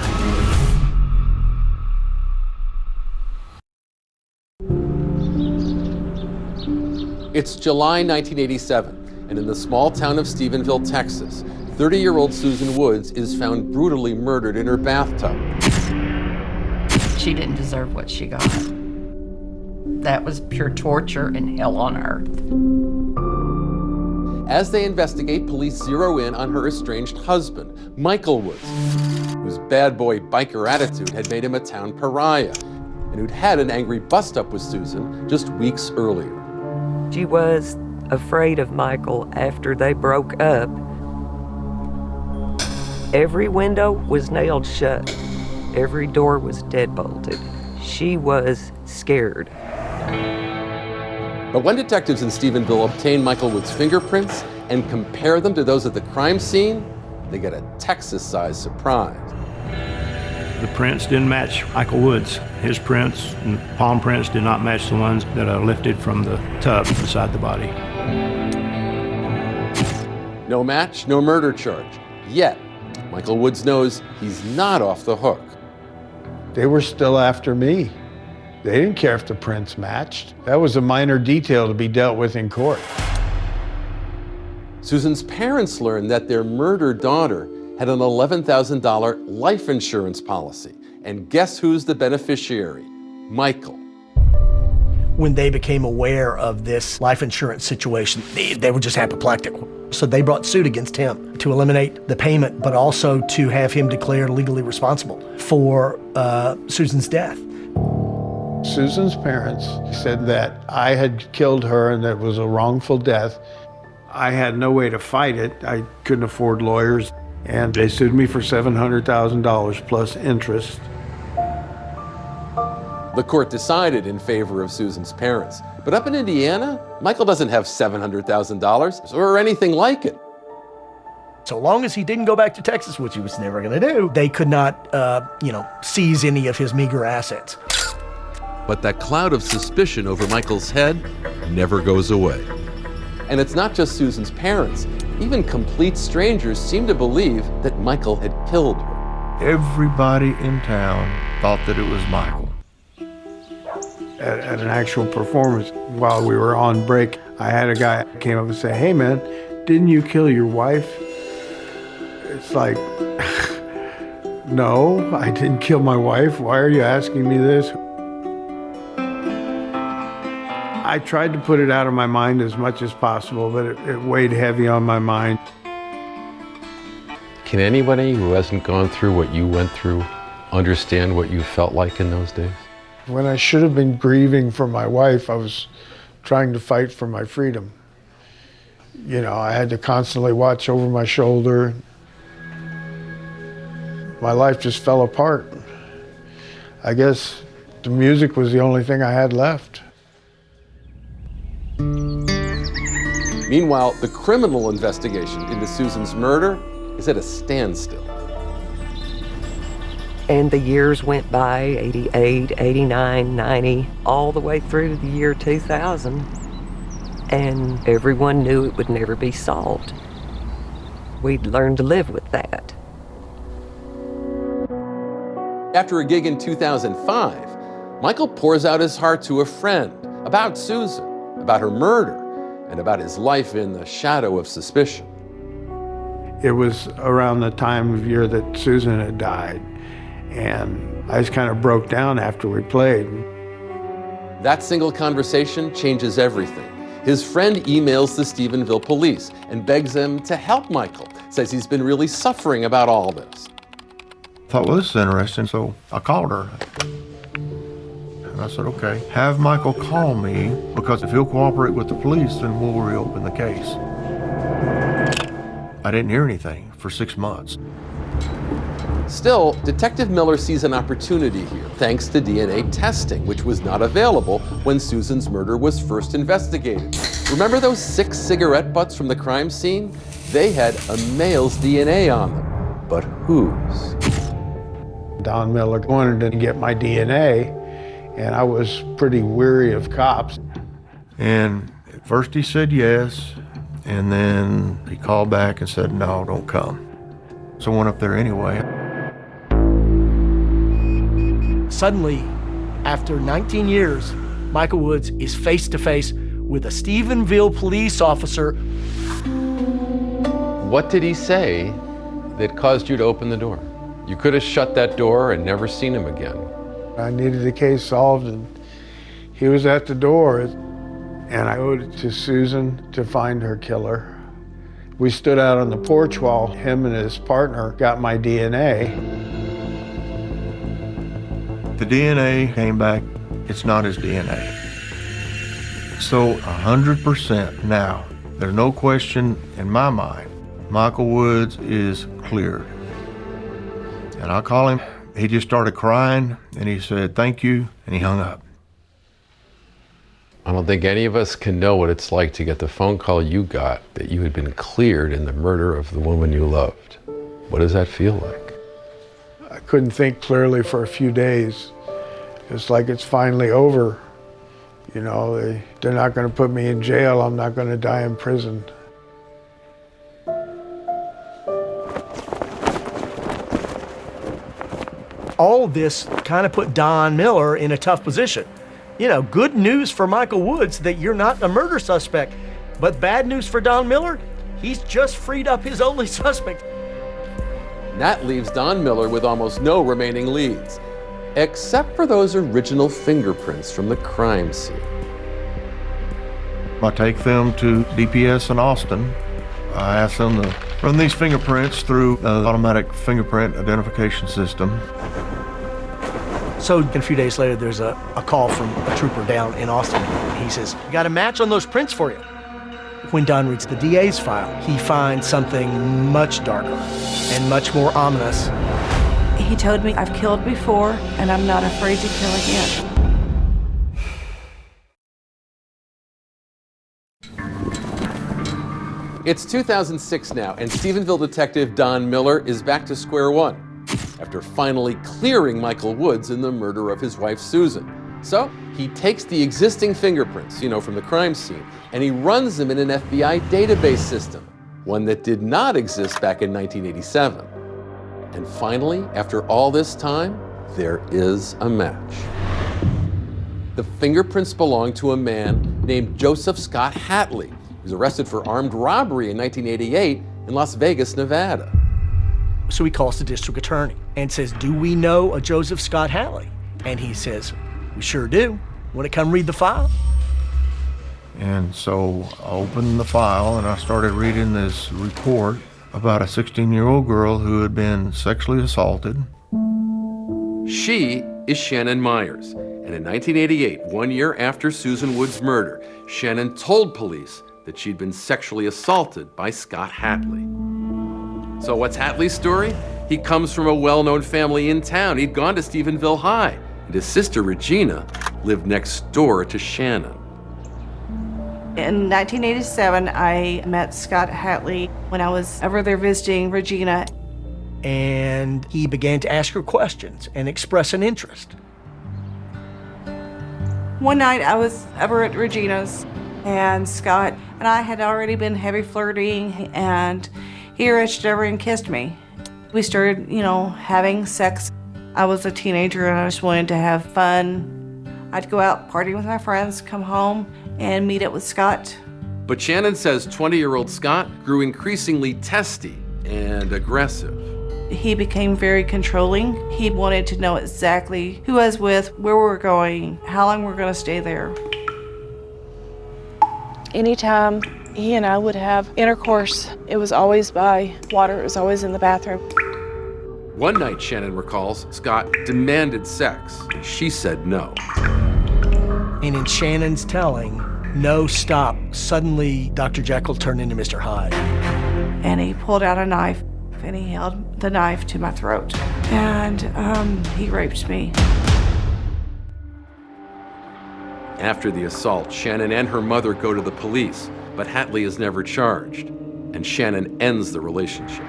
It's July 1987, and in the small town of Stephenville, Texas, 30-year-old Susan Woods is found brutally murdered in her bathtub. She didn't deserve what she got. That was pure torture and hell on earth. As they investigate, police zero in on her estranged husband, Michael Woods, whose bad boy biker attitude had made him a town pariah, and who'd had an angry bust-up with Susan just weeks earlier. She was afraid of Michael after they broke up. Every window was nailed shut. Every door was deadbolted. She was scared. But when detectives in Stephenville obtain Michael Woods' fingerprints and compare them to those at the crime scene, they get a Texas-sized surprise. The prints didn't match Michael Woods. His prints and palm prints did not match the ones that are lifted from the tub beside the body. No match, no murder charge. Yet, Michael Woods knows he's not off the hook. They were still after me. They didn't care if the prints matched. That was a minor detail to be dealt with in court. Susan's parents learned that their murdered daughter had an $11,000 life insurance policy. And guess who's the beneficiary? Michael. When they became aware of this life insurance situation, they were just apoplectic. So they brought suit against him to eliminate the payment, but also to have him declared legally responsible for Susan's death. Susan's parents said that I had killed her and that it was a wrongful death. I had no way to fight it. I couldn't afford lawyers, and they sued me for $700,000 plus interest. The court decided in favor of Susan's parents. But up in Indiana, Michael doesn't have $700,000 or anything like it. So long as he didn't go back to Texas, which he was never going to do, they could not, seize any of his meager assets. But that cloud of suspicion over Michael's head never goes away. And it's not just Susan's parents. Even complete strangers seem to believe that Michael had killed her. Everybody in town thought that it was Michael. At an actual performance, while we were on break, I had a guy came up and say, "Hey man, didn't you kill your wife?" It's like, no, I didn't kill my wife. Why are you asking me this? I tried to put it out of my mind as much as possible, but it weighed heavy on my mind. Can anybody who hasn't gone through what you went through understand what you felt like in those days? When I should have been grieving for my wife, I was trying to fight for my freedom. You know, I had to constantly watch over my shoulder. My life just fell apart. I guess the music was the only thing I had left. Meanwhile, the criminal investigation into Susan's murder is at a standstill. And the years went by, 88, 89, 90, all the way through the year 2000. And everyone knew it would never be solved. We'd learned to live with that. After a gig in 2005, Michael pours out his heart to a friend about Susan, about her murder, and about his life in the shadow of suspicion. It was around the time of year that Susan had died, and I just kind of broke down after we played. That single conversation changes everything. His friend emails the Stephenville police and begs them to help Michael, says he's been really suffering about all this. I thought, well, this is interesting, so I called her. And I said, okay, have Michael call me, because if he'll cooperate with the police, then we'll reopen the case. I didn't hear anything for 6 months. Still, Detective Miller sees an opportunity here, thanks to DNA testing, which was not available when Susan's murder was first investigated. Remember those 6 cigarette butts from the crime scene? They had a male's DNA on them. But whose? Don Miller wanted to get my DNA, and I was pretty weary of cops. And at first he said yes, and then he called back and said, no, don't come. So I went up there anyway. Suddenly, after 19 years, Michael Woods is face to face with a Stephenville police officer. What did he say that caused you to open the door? You could have shut that door and never seen him again. I needed the case solved, and he was at the door, and I owed it to Susan to find her killer. We stood out on the porch while him and his partner got my DNA. The DNA came back, it's not his DNA. So 100% now, there's no question in my mind, Michael Woods is cleared. And I call him, he just started crying, and he said, thank you, and he hung up. I don't think any of us can know what it's like to get the phone call you got that you had been cleared in the murder of the woman you loved. What does that feel like? I couldn't think clearly for a few days. It's like it's finally over. You know, they're not going to put me in jail. I'm not going to die in prison. All of this kind of put Don Miller in a tough position. You know, good news for Michael Woods that you're not a murder suspect, but bad news for Don Miller, he's just freed up his only suspect. That leaves Don Miller with almost no remaining leads, except for those original fingerprints from the crime scene. I take them to DPS in Austin. I ask them to run these fingerprints through an automatic fingerprint identification system. So a few days later, there's a call from a trooper down in Austin. He says, got a match on those prints for you. When Don reads the DA's file, he finds something much darker and much more ominous. He told me, I've killed before, and I'm not afraid to kill again. It's 2006 now, and Stephenville detective Don Miller is back to square one after finally clearing Michael Woods in the murder of his wife, Susan. So he takes the existing fingerprints, from the crime scene, and he runs them in an FBI database system, one that did not exist back in 1987. And finally, after all this time, there is a match. The fingerprints belong to a man named Joseph Scott Hatley. He was arrested for armed robbery in 1988 in Las Vegas, Nevada. So he calls the district attorney and says, do we know a Joseph Scott Hatley? And he says, we sure do. Want to come read the file? And so I opened the file and I started reading this report about a 16-year-old girl who had been sexually assaulted. She is Shannon Myers. And in 1988, 1 year after Susan Wood's murder, Shannon told police that she'd been sexually assaulted by Scott Hatley. So what's Hatley's story? He comes from a well-known family in town. He'd gone to Stephenville High, and his sister Regina lived next door to Shannon. In 1987, I met Scott Hatley when I was over there visiting Regina. And he began to ask her questions and express an interest. One night I was over at Regina's, and Scott and I had already been heavy flirting, and he reached over and kissed me. We started, having sex. I was a teenager and I just wanted to have fun. I'd go out partying with my friends, come home, and meet up with Scott. But Shannon says 20-year-old Scott grew increasingly testy and aggressive. He became very controlling. He wanted to know exactly who I was with, where we were going, how long we were going to stay there. Anytime he and I would have intercourse, it was always by water. It was always in the bathroom. One night, Shannon recalls, Scott demanded sex. She said no. And in Shannon's telling, no, stop. Suddenly, Dr. Jekyll turned into Mr. Hyde. And he pulled out a knife, and he held the knife to my throat. and he raped me. After the assault, Shannon and her mother go to the police, but Hatley is never charged, and Shannon ends the relationship.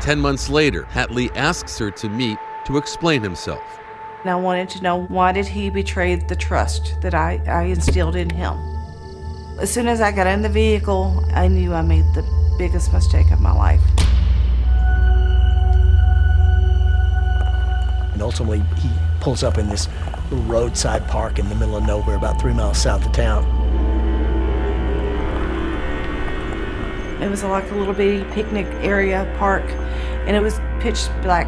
10 months later, Hatley asks her to meet to explain himself. And I wanted to know, why did he betray the trust that I instilled in him? As soon as I got in the vehicle, I knew I made the biggest mistake of my life. And ultimately, he pulls up in this little roadside park in the middle of nowhere, about 3 miles south of town. It was like a little bitty picnic area park, and it was pitch black.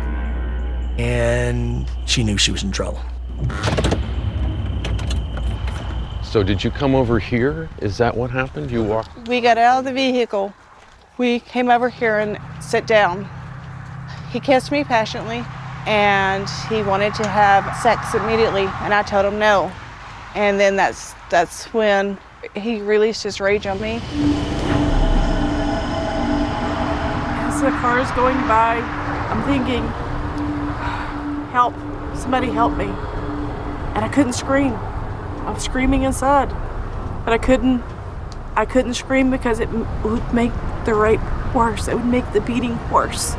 And she knew she was in trouble. So did you come over here? Is that what happened? You walked? We got out of the vehicle. We came over here and sat down. He kissed me passionately, and he wanted to have sex immediately, and I told him no. And then that's when he released his rage on me. As the car is going by, I'm thinking, help, somebody help me. And I couldn't scream. I was screaming inside, but I couldn't scream because it would make the rape worse. It would make the beating worse.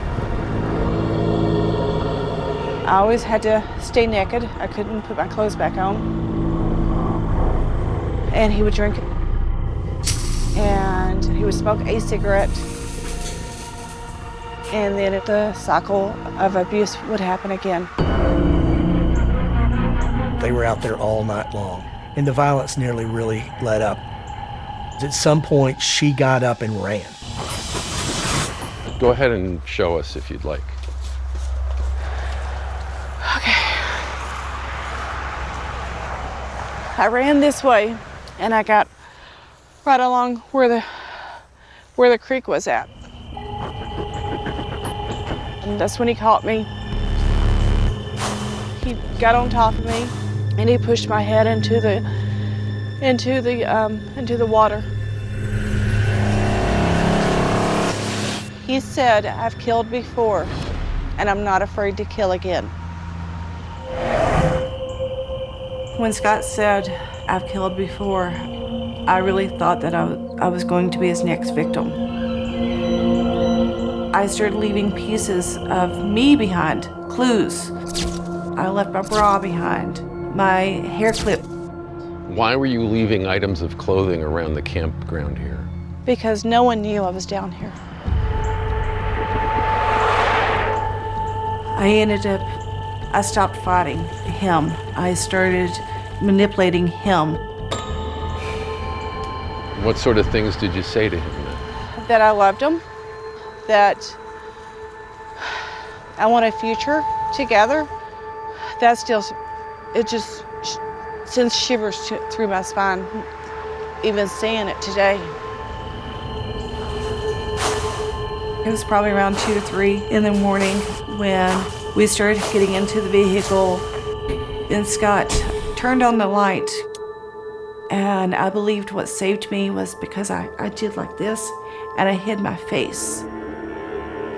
I always had to stay naked. I couldn't put my clothes back on. And he would drink, and he would smoke a cigarette. And then the cycle of abuse would happen again. They were out there all night long, and the violence nearly really let up. At some point, she got up and ran. Go ahead and show us if you'd like. I ran this way, and I got right along where the creek was at. And that's when he caught me. He got on top of me, and he pushed my head into the water. He said, "I've killed before, and I'm not afraid to kill again." When Scott said, "I've killed before," I really thought that I was going to be his next victim. I started leaving pieces of me behind, clues. I left my bra behind, my hair clip. Why were you leaving items of clothing around the campground here? Because no one knew I was down here. I stopped fighting him. I started manipulating him. What sort of things did you say to him then? That I loved him, that I want a future together. That still, it just sends shivers through my spine, even seeing it today. It was probably around 2 to 3 in the morning when we started getting into the vehicle, and Scott turned on the light. And I believed what saved me was because I did like this, and I hid my face.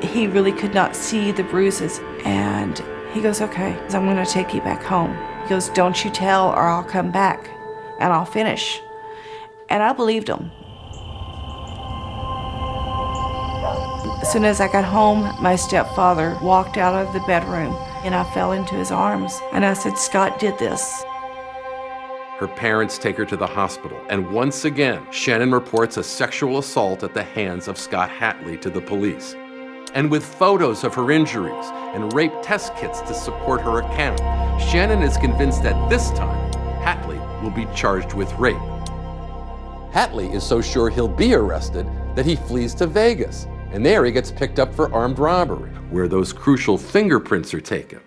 He really could not see the bruises, and he goes, "Okay, I'm gonna take you back home." He goes, "Don't you tell, or I'll come back and I'll finish." And I believed him. As soon as I got home, my stepfather walked out of the bedroom, and I fell into his arms, and I said, "Scott did this." Her parents take her to the hospital, and once again, Shannon reports a sexual assault at the hands of Scott Hatley to the police. And with photos of her injuries and rape test kits to support her account, Shannon is convinced that this time, Hatley will be charged with rape. Hatley is so sure he'll be arrested that he flees to Vegas, and there he gets picked up for armed robbery, where those crucial fingerprints are taken.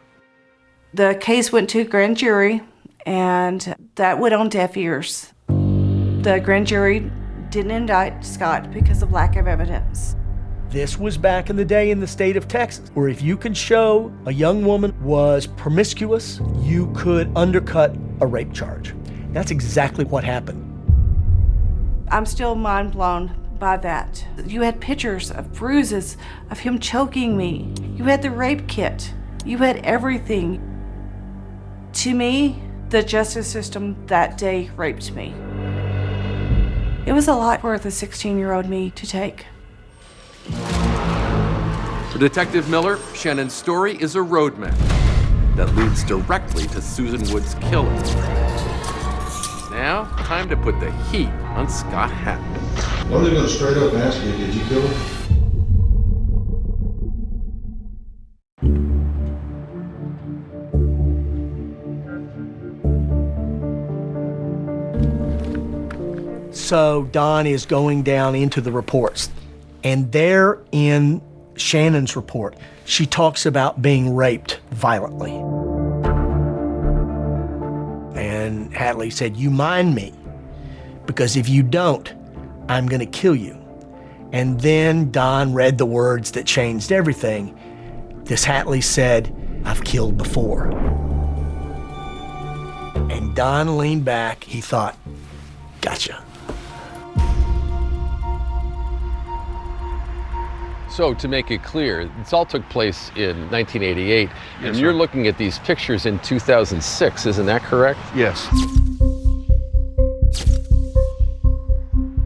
The case went to grand jury, and that went on deaf ears. The grand jury didn't indict Scott because of lack of evidence. This was back in the day in the state of Texas, where if you could show a young woman was promiscuous, you could undercut a rape charge. That's exactly what happened. I'm still mind blown by that. You had pictures of bruises of him choking me. You had the rape kit. You had everything. To me, the justice system that day raped me. It was a lot for the 16-year-old me to take. For Detective Miller, Shannon's story is a roadmap that leads directly to Susan Wood's killer. Now, time to put the heat on Scott Hatton. I'm just going to straight up ask you, did you kill him? So Don is going down into the reports, and there in Shannon's report, she talks about being raped violently. And Hatley said, "You mind me, because if you don't, I'm gonna kill you." And then Don read the words that changed everything. This Hatley said, "I've killed before." And Don leaned back, he thought, gotcha. So to make it clear, this all took place in 1988, and you're looking at these pictures in 2006, isn't that correct? Yes.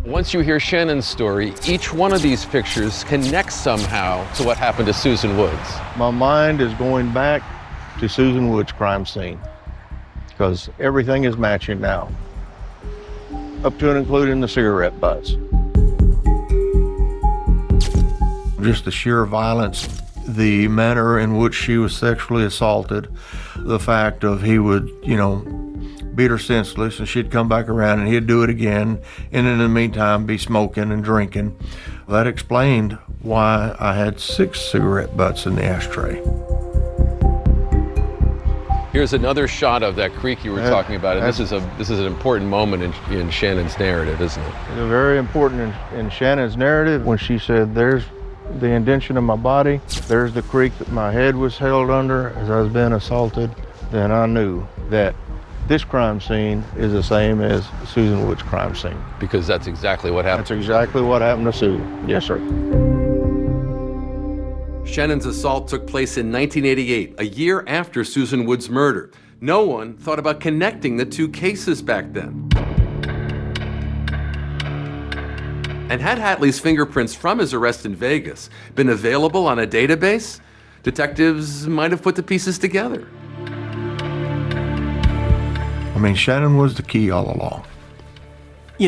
Once you hear Shannon's story, each one of these pictures connects somehow to what happened to Susan Woods. My mind is going back to Susan Wood's crime scene because everything is matching now, up to and including the cigarette butts. Just the sheer violence, the manner in which she was sexually assaulted, the fact of he would, beat her senseless and she'd come back around and he'd do it again, and in the meantime be smoking and drinking. That explained why I had 6 cigarette butts in the ashtray. Here's another shot of that creek you were talking about, and this is an important moment in Shannon's narrative, isn't it? It's very important in Shannon's narrative when she said, "There's the indentation of my body, there's the creek that my head was held under as I was being assaulted," then I knew that this crime scene is the same as Susan Wood's crime scene. Because that's exactly what happened. That's exactly what happened to Susan. Yes, sir. Shannon's assault took place in 1988, a year after Susan Wood's murder. No one thought about connecting the two cases back then. And had Hatley's fingerprints from his arrest in Vegas been available on a database, detectives might have put the pieces together. I mean, Shannon was the key all along.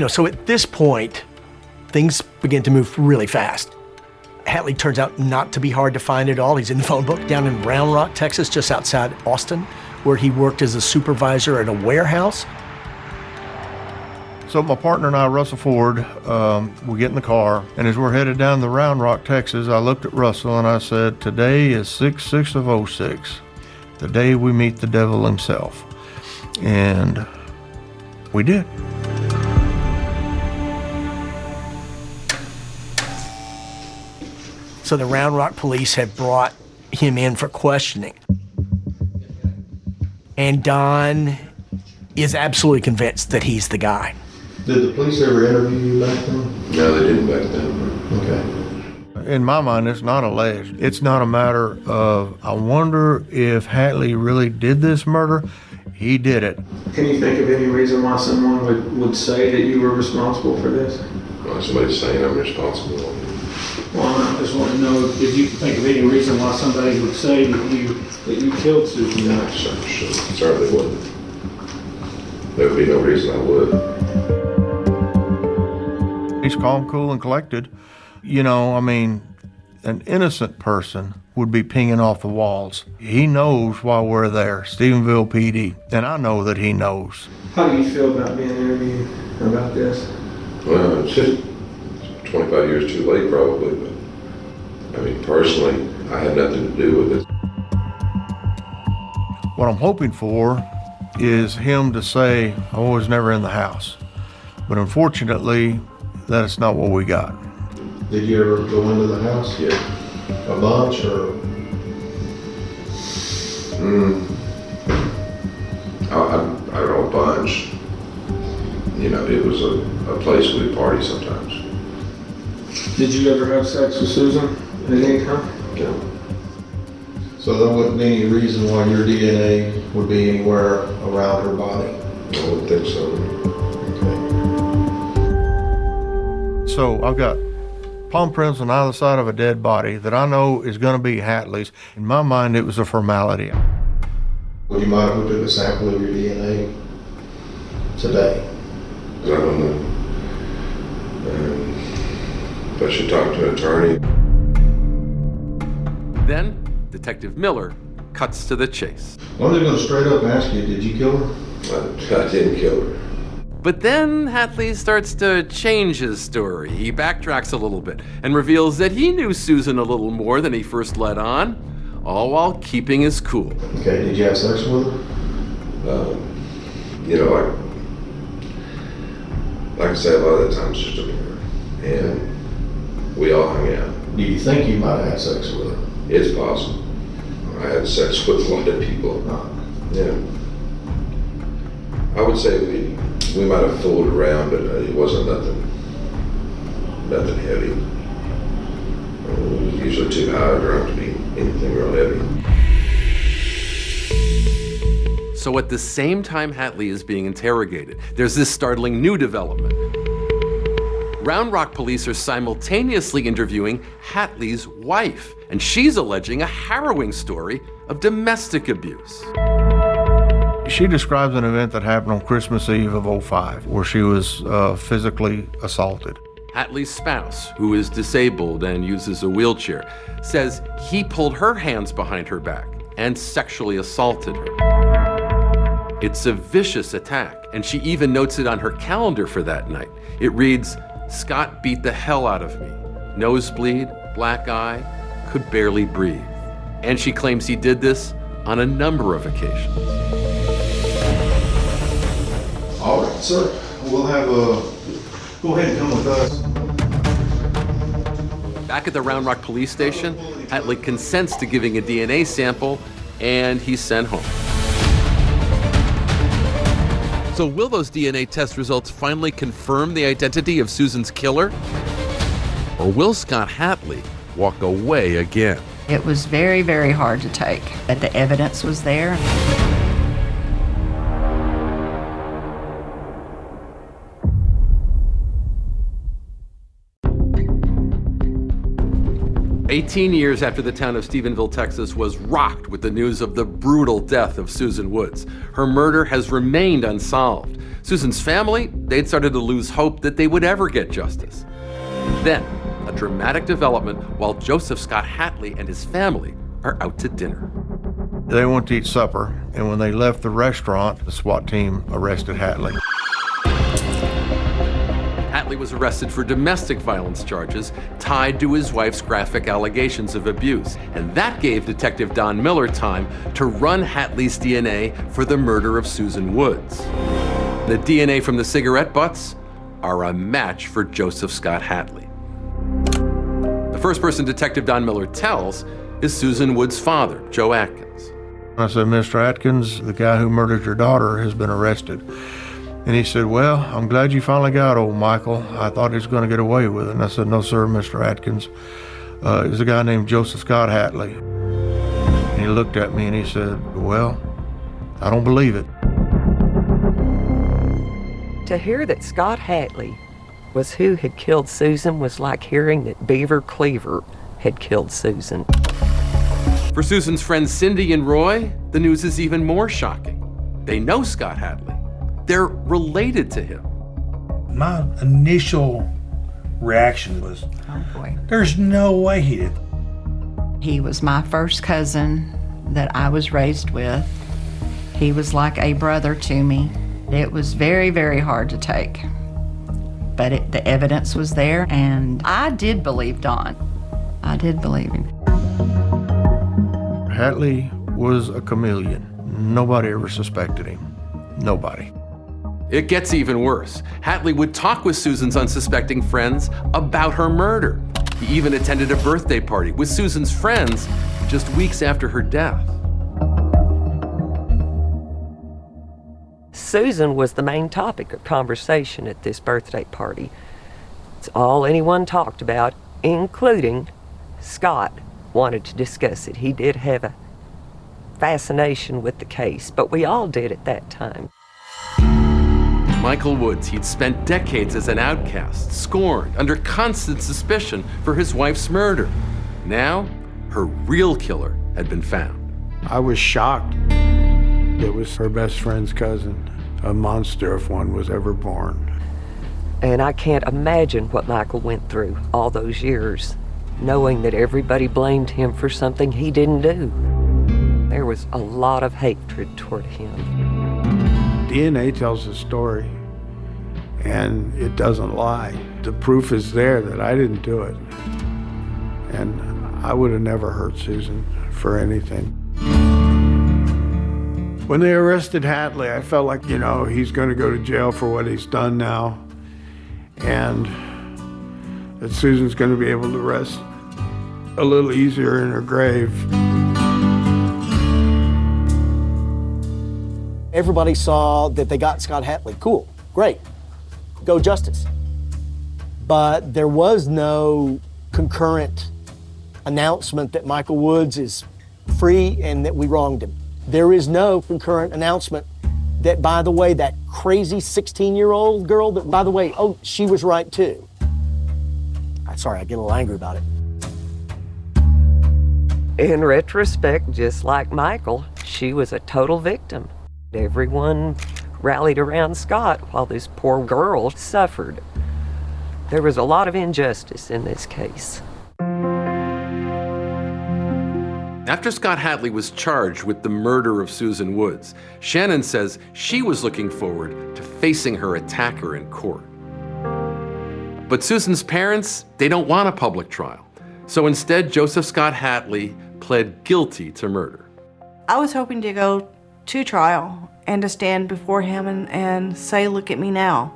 So at this point, things begin to move really fast. Hatley turns out not to be hard to find at all. He's in the phone book down in Round Rock, Texas, just outside Austin, where he worked as a supervisor at a warehouse. So my partner and I, Russell Ford, we get in the car, and as we're headed down to Round Rock, Texas, I looked at Russell and I said, "Today is 6/6/06, the day we meet the devil himself." And we did. So the Round Rock police had brought him in for questioning. And Don is absolutely convinced that he's the guy. Did the police ever interview you back then? No, they didn't back then. Okay. In my mind, it's not alleged. It's not a matter of, I wonder if Hatley really did this murder. He did it. Can you think of any reason why someone would say that you were responsible for this? Well, somebody's saying I'm responsible. Well, I just want to know if you can think of any reason why somebody would say that you killed Susan. No, certainly wouldn't. There would be no reason I would. He's calm, cool, and collected. An innocent person would be pinging off the walls. He knows why we're there, Stephenville PD, and I know that he knows. How do you feel about being interviewed about this? Well, it's just 25 years too late, probably, but personally, I had nothing to do with it. What I'm hoping for is him to say, "I was never in the house." But unfortunately, that's not what we got. Did you ever go into the house? Yeah. A bunch, or? I don't know, a bunch. It was a place we'd party sometimes. Did you ever have sex with Susan at any time? No. So there wouldn't be any reason why your DNA would be anywhere around her body? I wouldn't think so. So I've got palm prints on either side of a dead body that I know is going to be Hatley's. In my mind, it was a formality. Would you mind if we took a sample of your DNA today? I don't know. I should talk to an attorney. Then, Detective Miller cuts to the chase. Well, I'm just going to straight up ask you, did you kill her? I didn't kill her. But then Hatley starts to change his story. He backtracks a little bit and reveals that he knew Susan a little more than he first let on, all while keeping his cool. Okay, did you have sex with her? You know, like I say, a lot of the times just a mirror. And we all hung out. Do you think you might have had sex with her? It's possible. I had sex with a lot of people. Yeah. I would say we might have fooled around, but it wasn't nothing heavy. It was usually too high or drunk to be anything real heavy. So at the same time Hatley is being interrogated, there's this startling new development. Round Rock police are simultaneously interviewing Hatley's wife, and she's alleging a harrowing story of domestic abuse. She describes an event that happened on Christmas Eve of '05, where she was physically assaulted. Hatley's spouse, who is disabled and uses a wheelchair, says he pulled her hands behind her back and sexually assaulted her. It's a vicious attack, and she even notes it on her calendar for that night. It reads, "Scott beat the hell out of me. Nosebleed, black eye, could barely breathe." And she claims he did this on a number of occasions. All right, sir. We'll have go ahead and come with us. Back at the Round Rock police station, Hatley consents to giving a DNA sample, and he's sent home. So will those DNA test results finally confirm the identity of Susan's killer? Or will Scott Hatley walk away again? It was very, very hard to take, but the evidence was there. "18 years after the town of Stephenville, Texas was rocked with the news of the brutal death of Susan Woods. Her murder has remained unsolved. Susan's family, they'd started to lose hope that they would ever get justice. Then, a dramatic development while Joseph Scott Hatley and his family are out to dinner. They went to eat supper, and when they left the restaurant, the SWAT team arrested Hatley. Hatley was arrested for domestic violence charges tied to his wife's graphic allegations of abuse, and that gave Detective Don Miller time to run Hatley's DNA for the murder of Susan Woods. The DNA from the cigarette butts are a match for Joseph Scott Hatley. The first person Detective Don Miller tells is Susan Woods' father, Joe Atkins. I said, "Mr. Atkins, the guy who murdered your daughter has been arrested." And he said, "Well, I'm glad you finally got old Michael. I thought he was going to get away with it." And I said, "No, sir, Mr. Atkins. It was a guy named Joseph Scott Hatley." And he looked at me and he said, "Well, I don't believe it." To hear that Scott Hatley was who had killed Susan was like hearing that Beaver Cleaver had killed Susan. For Susan's friends Cindy and Roy, the news is even more shocking. They know Scott Hatley. They're related to him. My initial reaction was, oh boy, there's no way he did. He was my first cousin that I was raised with. He was like a brother to me. It was very, very hard to take. But the evidence was there, and I did believe Don. I did believe him. Hatley was a chameleon. Nobody ever suspected him. Nobody. It gets even worse. Hatley would talk with Susan's unsuspecting friends about her murder. He even attended a birthday party with Susan's friends just weeks after her death. Susan was the main topic of conversation at this birthday party. It's all anyone talked about. including Scott, wanted to discuss it. He did have a fascination with the case, but we all did at that time. Michael Woods, he'd spent decades as an outcast, scorned, under constant suspicion for his wife's murder. Now, her real killer had been found. I was shocked. It was her best friend's cousin, a monster if one was ever born. And I can't imagine what Michael went through all those years, knowing that everybody blamed him for something he didn't do. There was a lot of hatred toward him. DNA tells a story, and it doesn't lie. The proof is there that I didn't do it. And I would have never hurt Susan for anything. When they arrested Hatley, I felt like, he's going to go to jail for what he's done now, and that Susan's going to be able to rest a little easier in her grave. Everybody saw that they got Scott Hatley. Cool, great, go justice. But there was no concurrent announcement that Michael Woods is free and that we wronged him. There is no concurrent announcement that, by the way, that crazy 16-year-old girl, that, by the way, she was right too. Sorry, I get a little angry about it. In retrospect, just like Michael, she was a total victim. Everyone rallied around Scott while this poor girl suffered. There was a lot of injustice in this case. After Scott Hatley was charged with the murder of Susan Woods, Shannon says she was looking forward to facing her attacker in court. But Susan's parents, they don't want a public trial. So instead, Joseph Scott Hatley pled guilty to murder. I was hoping to go to trial and to stand before him and say, look at me now,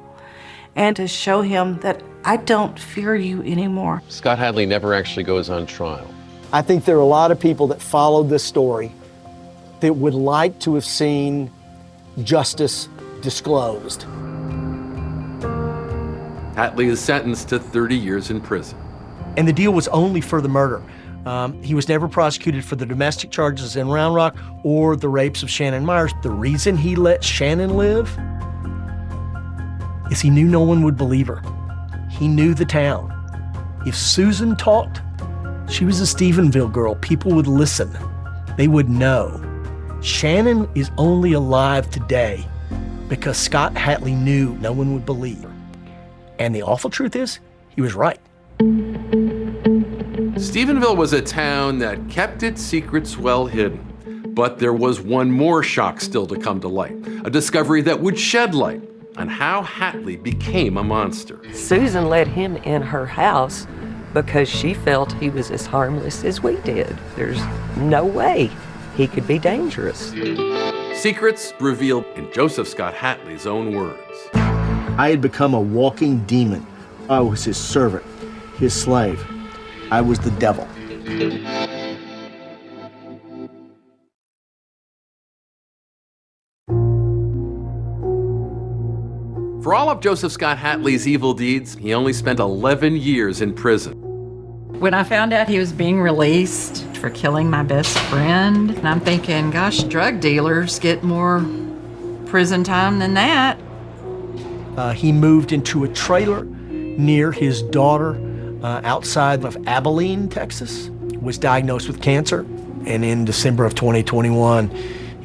and to show him that I don't fear you anymore. Scott Hatley never actually goes on trial. I think there are a lot of people that followed this story that would like to have seen justice disclosed. Hatley is sentenced to 30 years in prison. And the deal was only for the murder. He was never prosecuted for the domestic charges in Round Rock or the rapes of Shannon Myers. The reason he let Shannon live is he knew no one would believe her. He knew the town. If Susan talked, she was a Stephenville girl. People would listen. They would know. Shannon is only alive today because Scott Hatley knew no one would believe her. And the awful truth is, he was right. Stephenville was a town that kept its secrets well hidden. But there was one more shock still to come to light, a discovery that would shed light on how Hatley became a monster. Susan let him in her house because she felt he was as harmless as we did. There's no way he could be dangerous. Secrets revealed in Joseph Scott Hatley's own words. I had become a walking demon. I was his servant, his slave. I was the devil. For all of Joseph Scott Hatley's evil deeds, he only spent 11 years in prison. When I found out he was being released for killing my best friend, and I'm thinking, gosh, drug dealers get more prison time than that. He moved into a trailer near his daughter outside of Abilene, Texas, was diagnosed with cancer. And in December of 2021,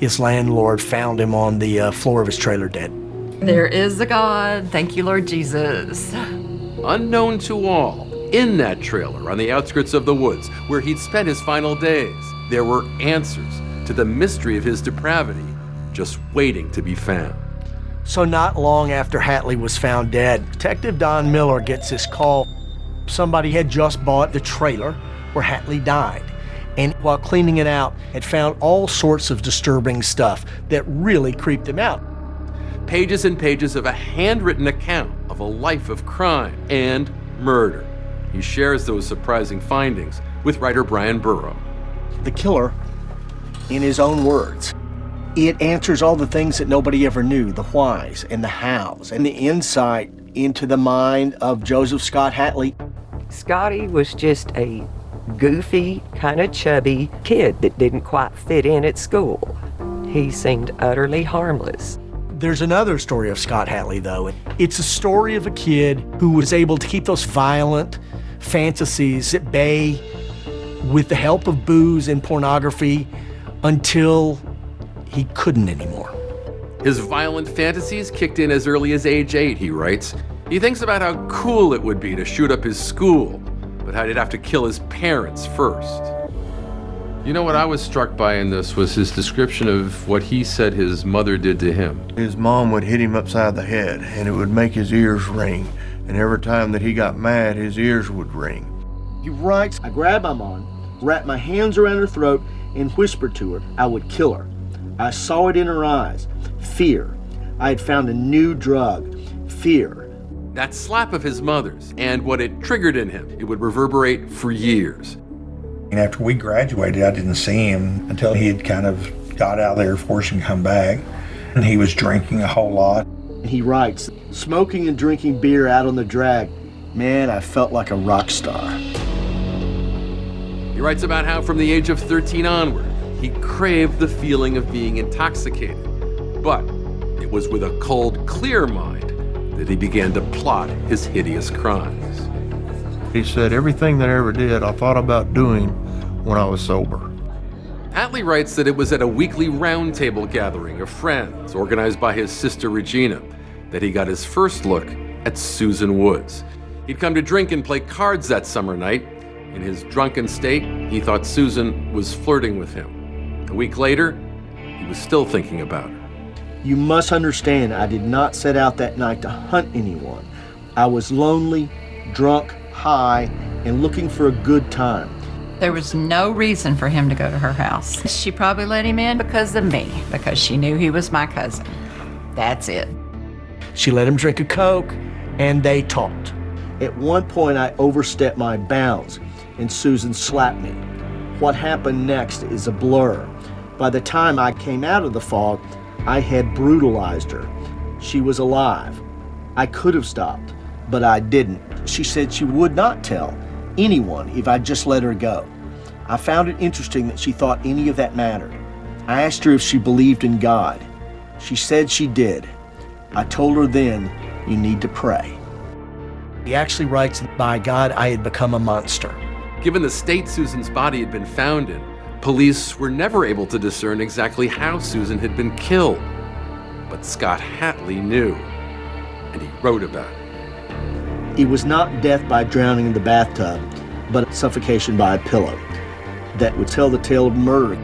his landlord found him on the floor of his trailer dead. There is a God. Thank you, Lord Jesus. Unknown to all, in that trailer on the outskirts of the woods where he'd spent his final days, there were answers to the mystery of his depravity just waiting to be found. So not long after Hatley was found dead, Detective Don Miller gets this call. Somebody had just bought the trailer where Hatley died, and while cleaning it out, had found all sorts of disturbing stuff that really creeped him out. Pages and pages of a handwritten account of a life of crime and murder. He shares those surprising findings with writer Brian Burrow. The killer, in his own words, it answers all the things that nobody ever knew, the whys and the hows, and the insight into the mind of Joseph Scott Hatley. Scotty was just a goofy, kind of chubby kid that didn't quite fit in at school. He seemed utterly harmless. There's another story of Scott Hatley, though. It's a story of a kid who was able to keep those violent fantasies at bay with the help of booze and pornography until he couldn't anymore. His violent fantasies kicked in as early as age 8, he writes. He thinks about how cool it would be to shoot up his school, but how he'd have to kill his parents first. You know what I was struck by in this was his description of what he said his mother did to him. His mom would hit him upside the head, and it would make his ears ring. And every time that he got mad, his ears would ring. He writes, I grabbed my mom, wrapped my hands around her throat, and whispered to her I would kill her. I saw it in her eyes. Fear. I had found a new drug. Fear. That slap of his mother's and what it triggered in him, it would reverberate for years. And after we graduated, I didn't see him until he had kind of got out of the Air Force and come back. And he was drinking a whole lot. He writes, smoking and drinking beer out on the drag. Man, I felt like a rock star. He writes about how from the age of 13 onward, he craved the feeling of being intoxicated. But it was with a cold, clear mind that he began to plot his hideous crimes. He said, everything that I ever did, I thought about doing when I was sober. Hatley writes that it was at a weekly roundtable gathering of friends organized by his sister Regina that he got his first look at Susan Woods. He'd come to drink and play cards that summer night. In his drunken state, he thought Susan was flirting with him. A week later, he was still thinking about her. You must understand, I did not set out that night to hunt anyone. I was lonely, drunk, high, and looking for a good time. There was no reason for him to go to her house. She probably let him in because of me, because she knew he was my cousin. That's it. She let him drink a Coke, and they talked. At one point, I overstepped my bounds, and Susan slapped me. What happened next is a blur. By the time I came out of the fog, I had brutalized her. She was alive. I could have stopped, but I didn't. She said she would not tell anyone if I just let her go. I found it interesting that she thought any of that mattered. I asked her if she believed in God. She said she did. I told her then, you need to pray. He actually writes, by God, I had become a monster. Given the state Susan's body had been found in, police were never able to discern exactly how Susan had been killed. But Scott Hatley knew, and he wrote about it. It was not death by drowning in the bathtub, but suffocation by a pillow. That would tell the tale of murder.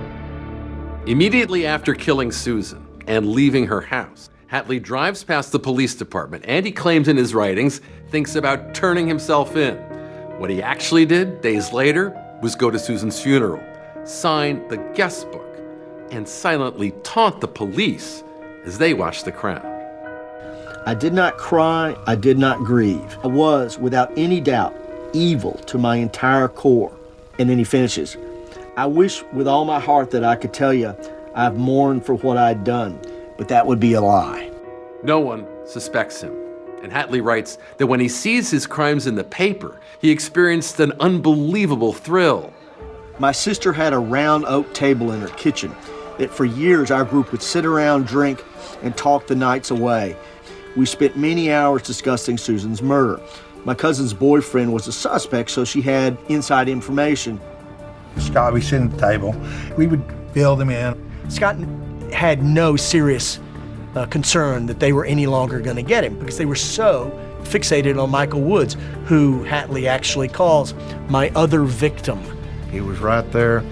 Immediately after killing Susan and leaving her house, Hatley drives past the police department, and he claims in his writings, thinks about turning himself in. What he actually did, days later, was go to Susan's funeral, sign the guest book, and silently taunt the police as they watched the crowd. I did not cry, I did not grieve. I was, without any doubt, evil to my entire core. And then he finishes, I wish with all my heart that I could tell you I've mourned for what I'd done, but that would be a lie. No one suspects him. And Hatley writes that when he sees his crimes in the paper, he experienced an unbelievable thrill. My sister had a round oak table in her kitchen that for years our group would sit around, drink, and talk the nights away. We spent many hours discussing Susan's murder. My cousin's boyfriend was a suspect, so she had inside information. Scott, we sit at the table. We would build him in. Scott had no serious concern that they were any longer going to get him because they were so fixated on Michael Woods, who Hatley actually calls my other victim. He was right there.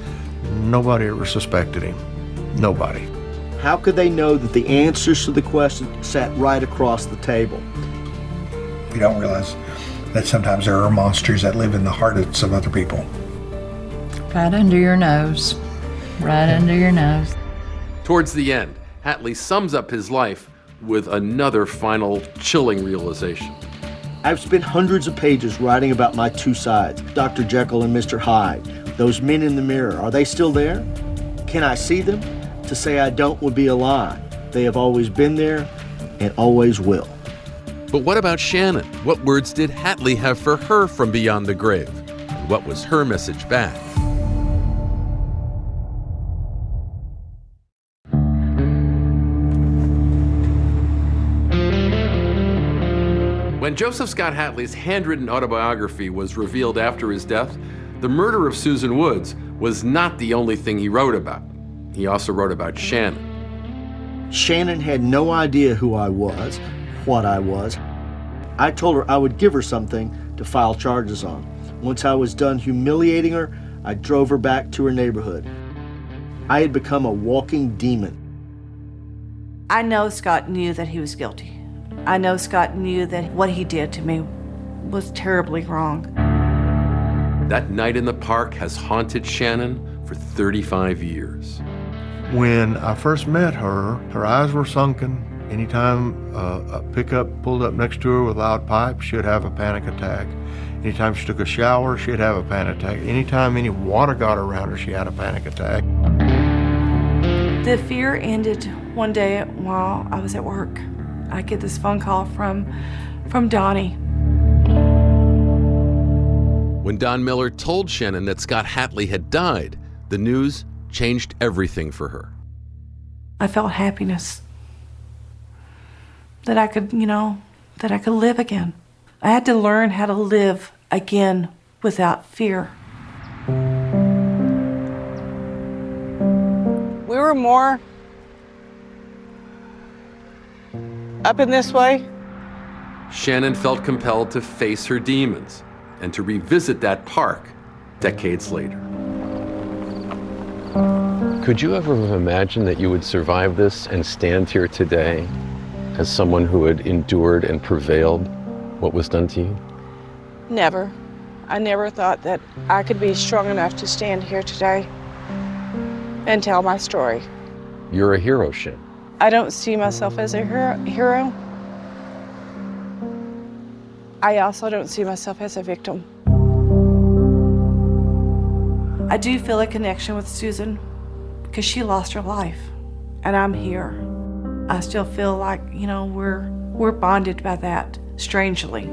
Nobody ever suspected him. Nobody. How could they know that the answers to the questions sat right across the table? We don't realize that sometimes there are monsters that live in the hearts of other people. Right under your nose. Right under your nose. Towards the end, Hatley sums up his life with another final chilling realization. I've spent hundreds of pages writing about my two sides, Dr. Jekyll and Mr. Hyde. Those men in the mirror, are they still there? Can I see them? To say I don't would be a lie. They have always been there and always will. But what about Shannon? What words did Hatley have for her from beyond the grave? And what was her message back? When Joseph Scott Hatley's handwritten autobiography was revealed after his death, the murder of Susan Woods was not the only thing he wrote about. He also wrote about Shannon. Shannon had no idea who I was, what I was. I told her I would give her something to file charges on. Once I was done humiliating her, I drove her back to her neighborhood. I had become a walking demon. I know Scott knew that he was guilty. I know Scott knew that what he did to me was terribly wrong. That night in the park has haunted Shannon for 35 years. When I first met her, her eyes were sunken. Anytime a pickup pulled up next to her with loud pipes, she'd have a panic attack. Anytime she took a shower, she'd have a panic attack. Anytime any water got around her, she had a panic attack. The fear ended one day while I was at work. I get this phone call from Donnie. When Don Miller told Shannon that Scott Hatley had died, the news changed everything for her. I felt happiness. That I could, that I could live again. I had to learn how to live again without fear. We were more up in this way. Shannon felt compelled to face her demons and to revisit that park decades later. Could you ever have imagined that you would survive this and stand here today as someone who had endured and prevailed what was done to you? Never. I never thought that I could be strong enough to stand here today and tell my story. You're a hero, Shannon. I don't see myself as a hero. I also don't see myself as a victim. I do feel a connection with Susan because she lost her life, and I'm here. I still feel like, we're bonded by that, strangely.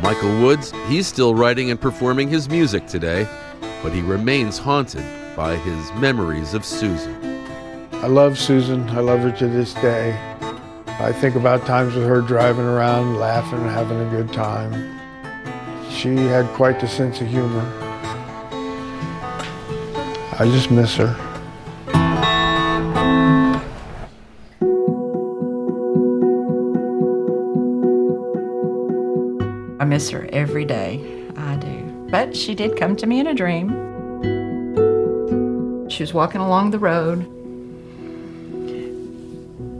Michael Woods, he's still writing and performing his music today, but he remains haunted by his memories of Susan. I love Susan. I love her to this day. I think about times with her driving around, laughing, having a good time. She had quite the sense of humor. I just miss her. I miss her every day. I do. But she did come to me in a dream. She was walking along the road,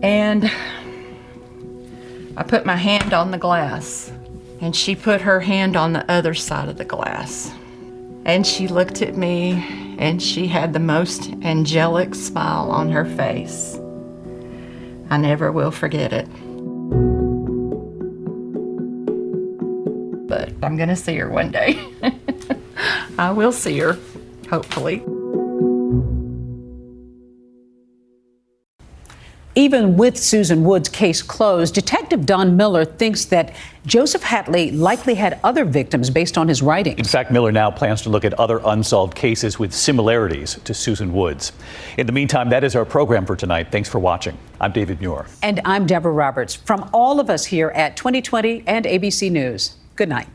and I put my hand on the glass, and she put her hand on the other side of the glass. And she looked at me, and she had the most angelic smile on her face. I never will forget it. But I'm gonna see her one day. I will see her, hopefully. Even with Susan Woods' case closed, Detective Don Miller thinks that Joseph Hatley likely had other victims based on his writings. In fact, Miller now plans to look at other unsolved cases with similarities to Susan Woods. In the meantime, that is our program for tonight. Thanks for watching. I'm David Muir. And I'm Deborah Roberts. From all of us here at 2020 and ABC News, good night.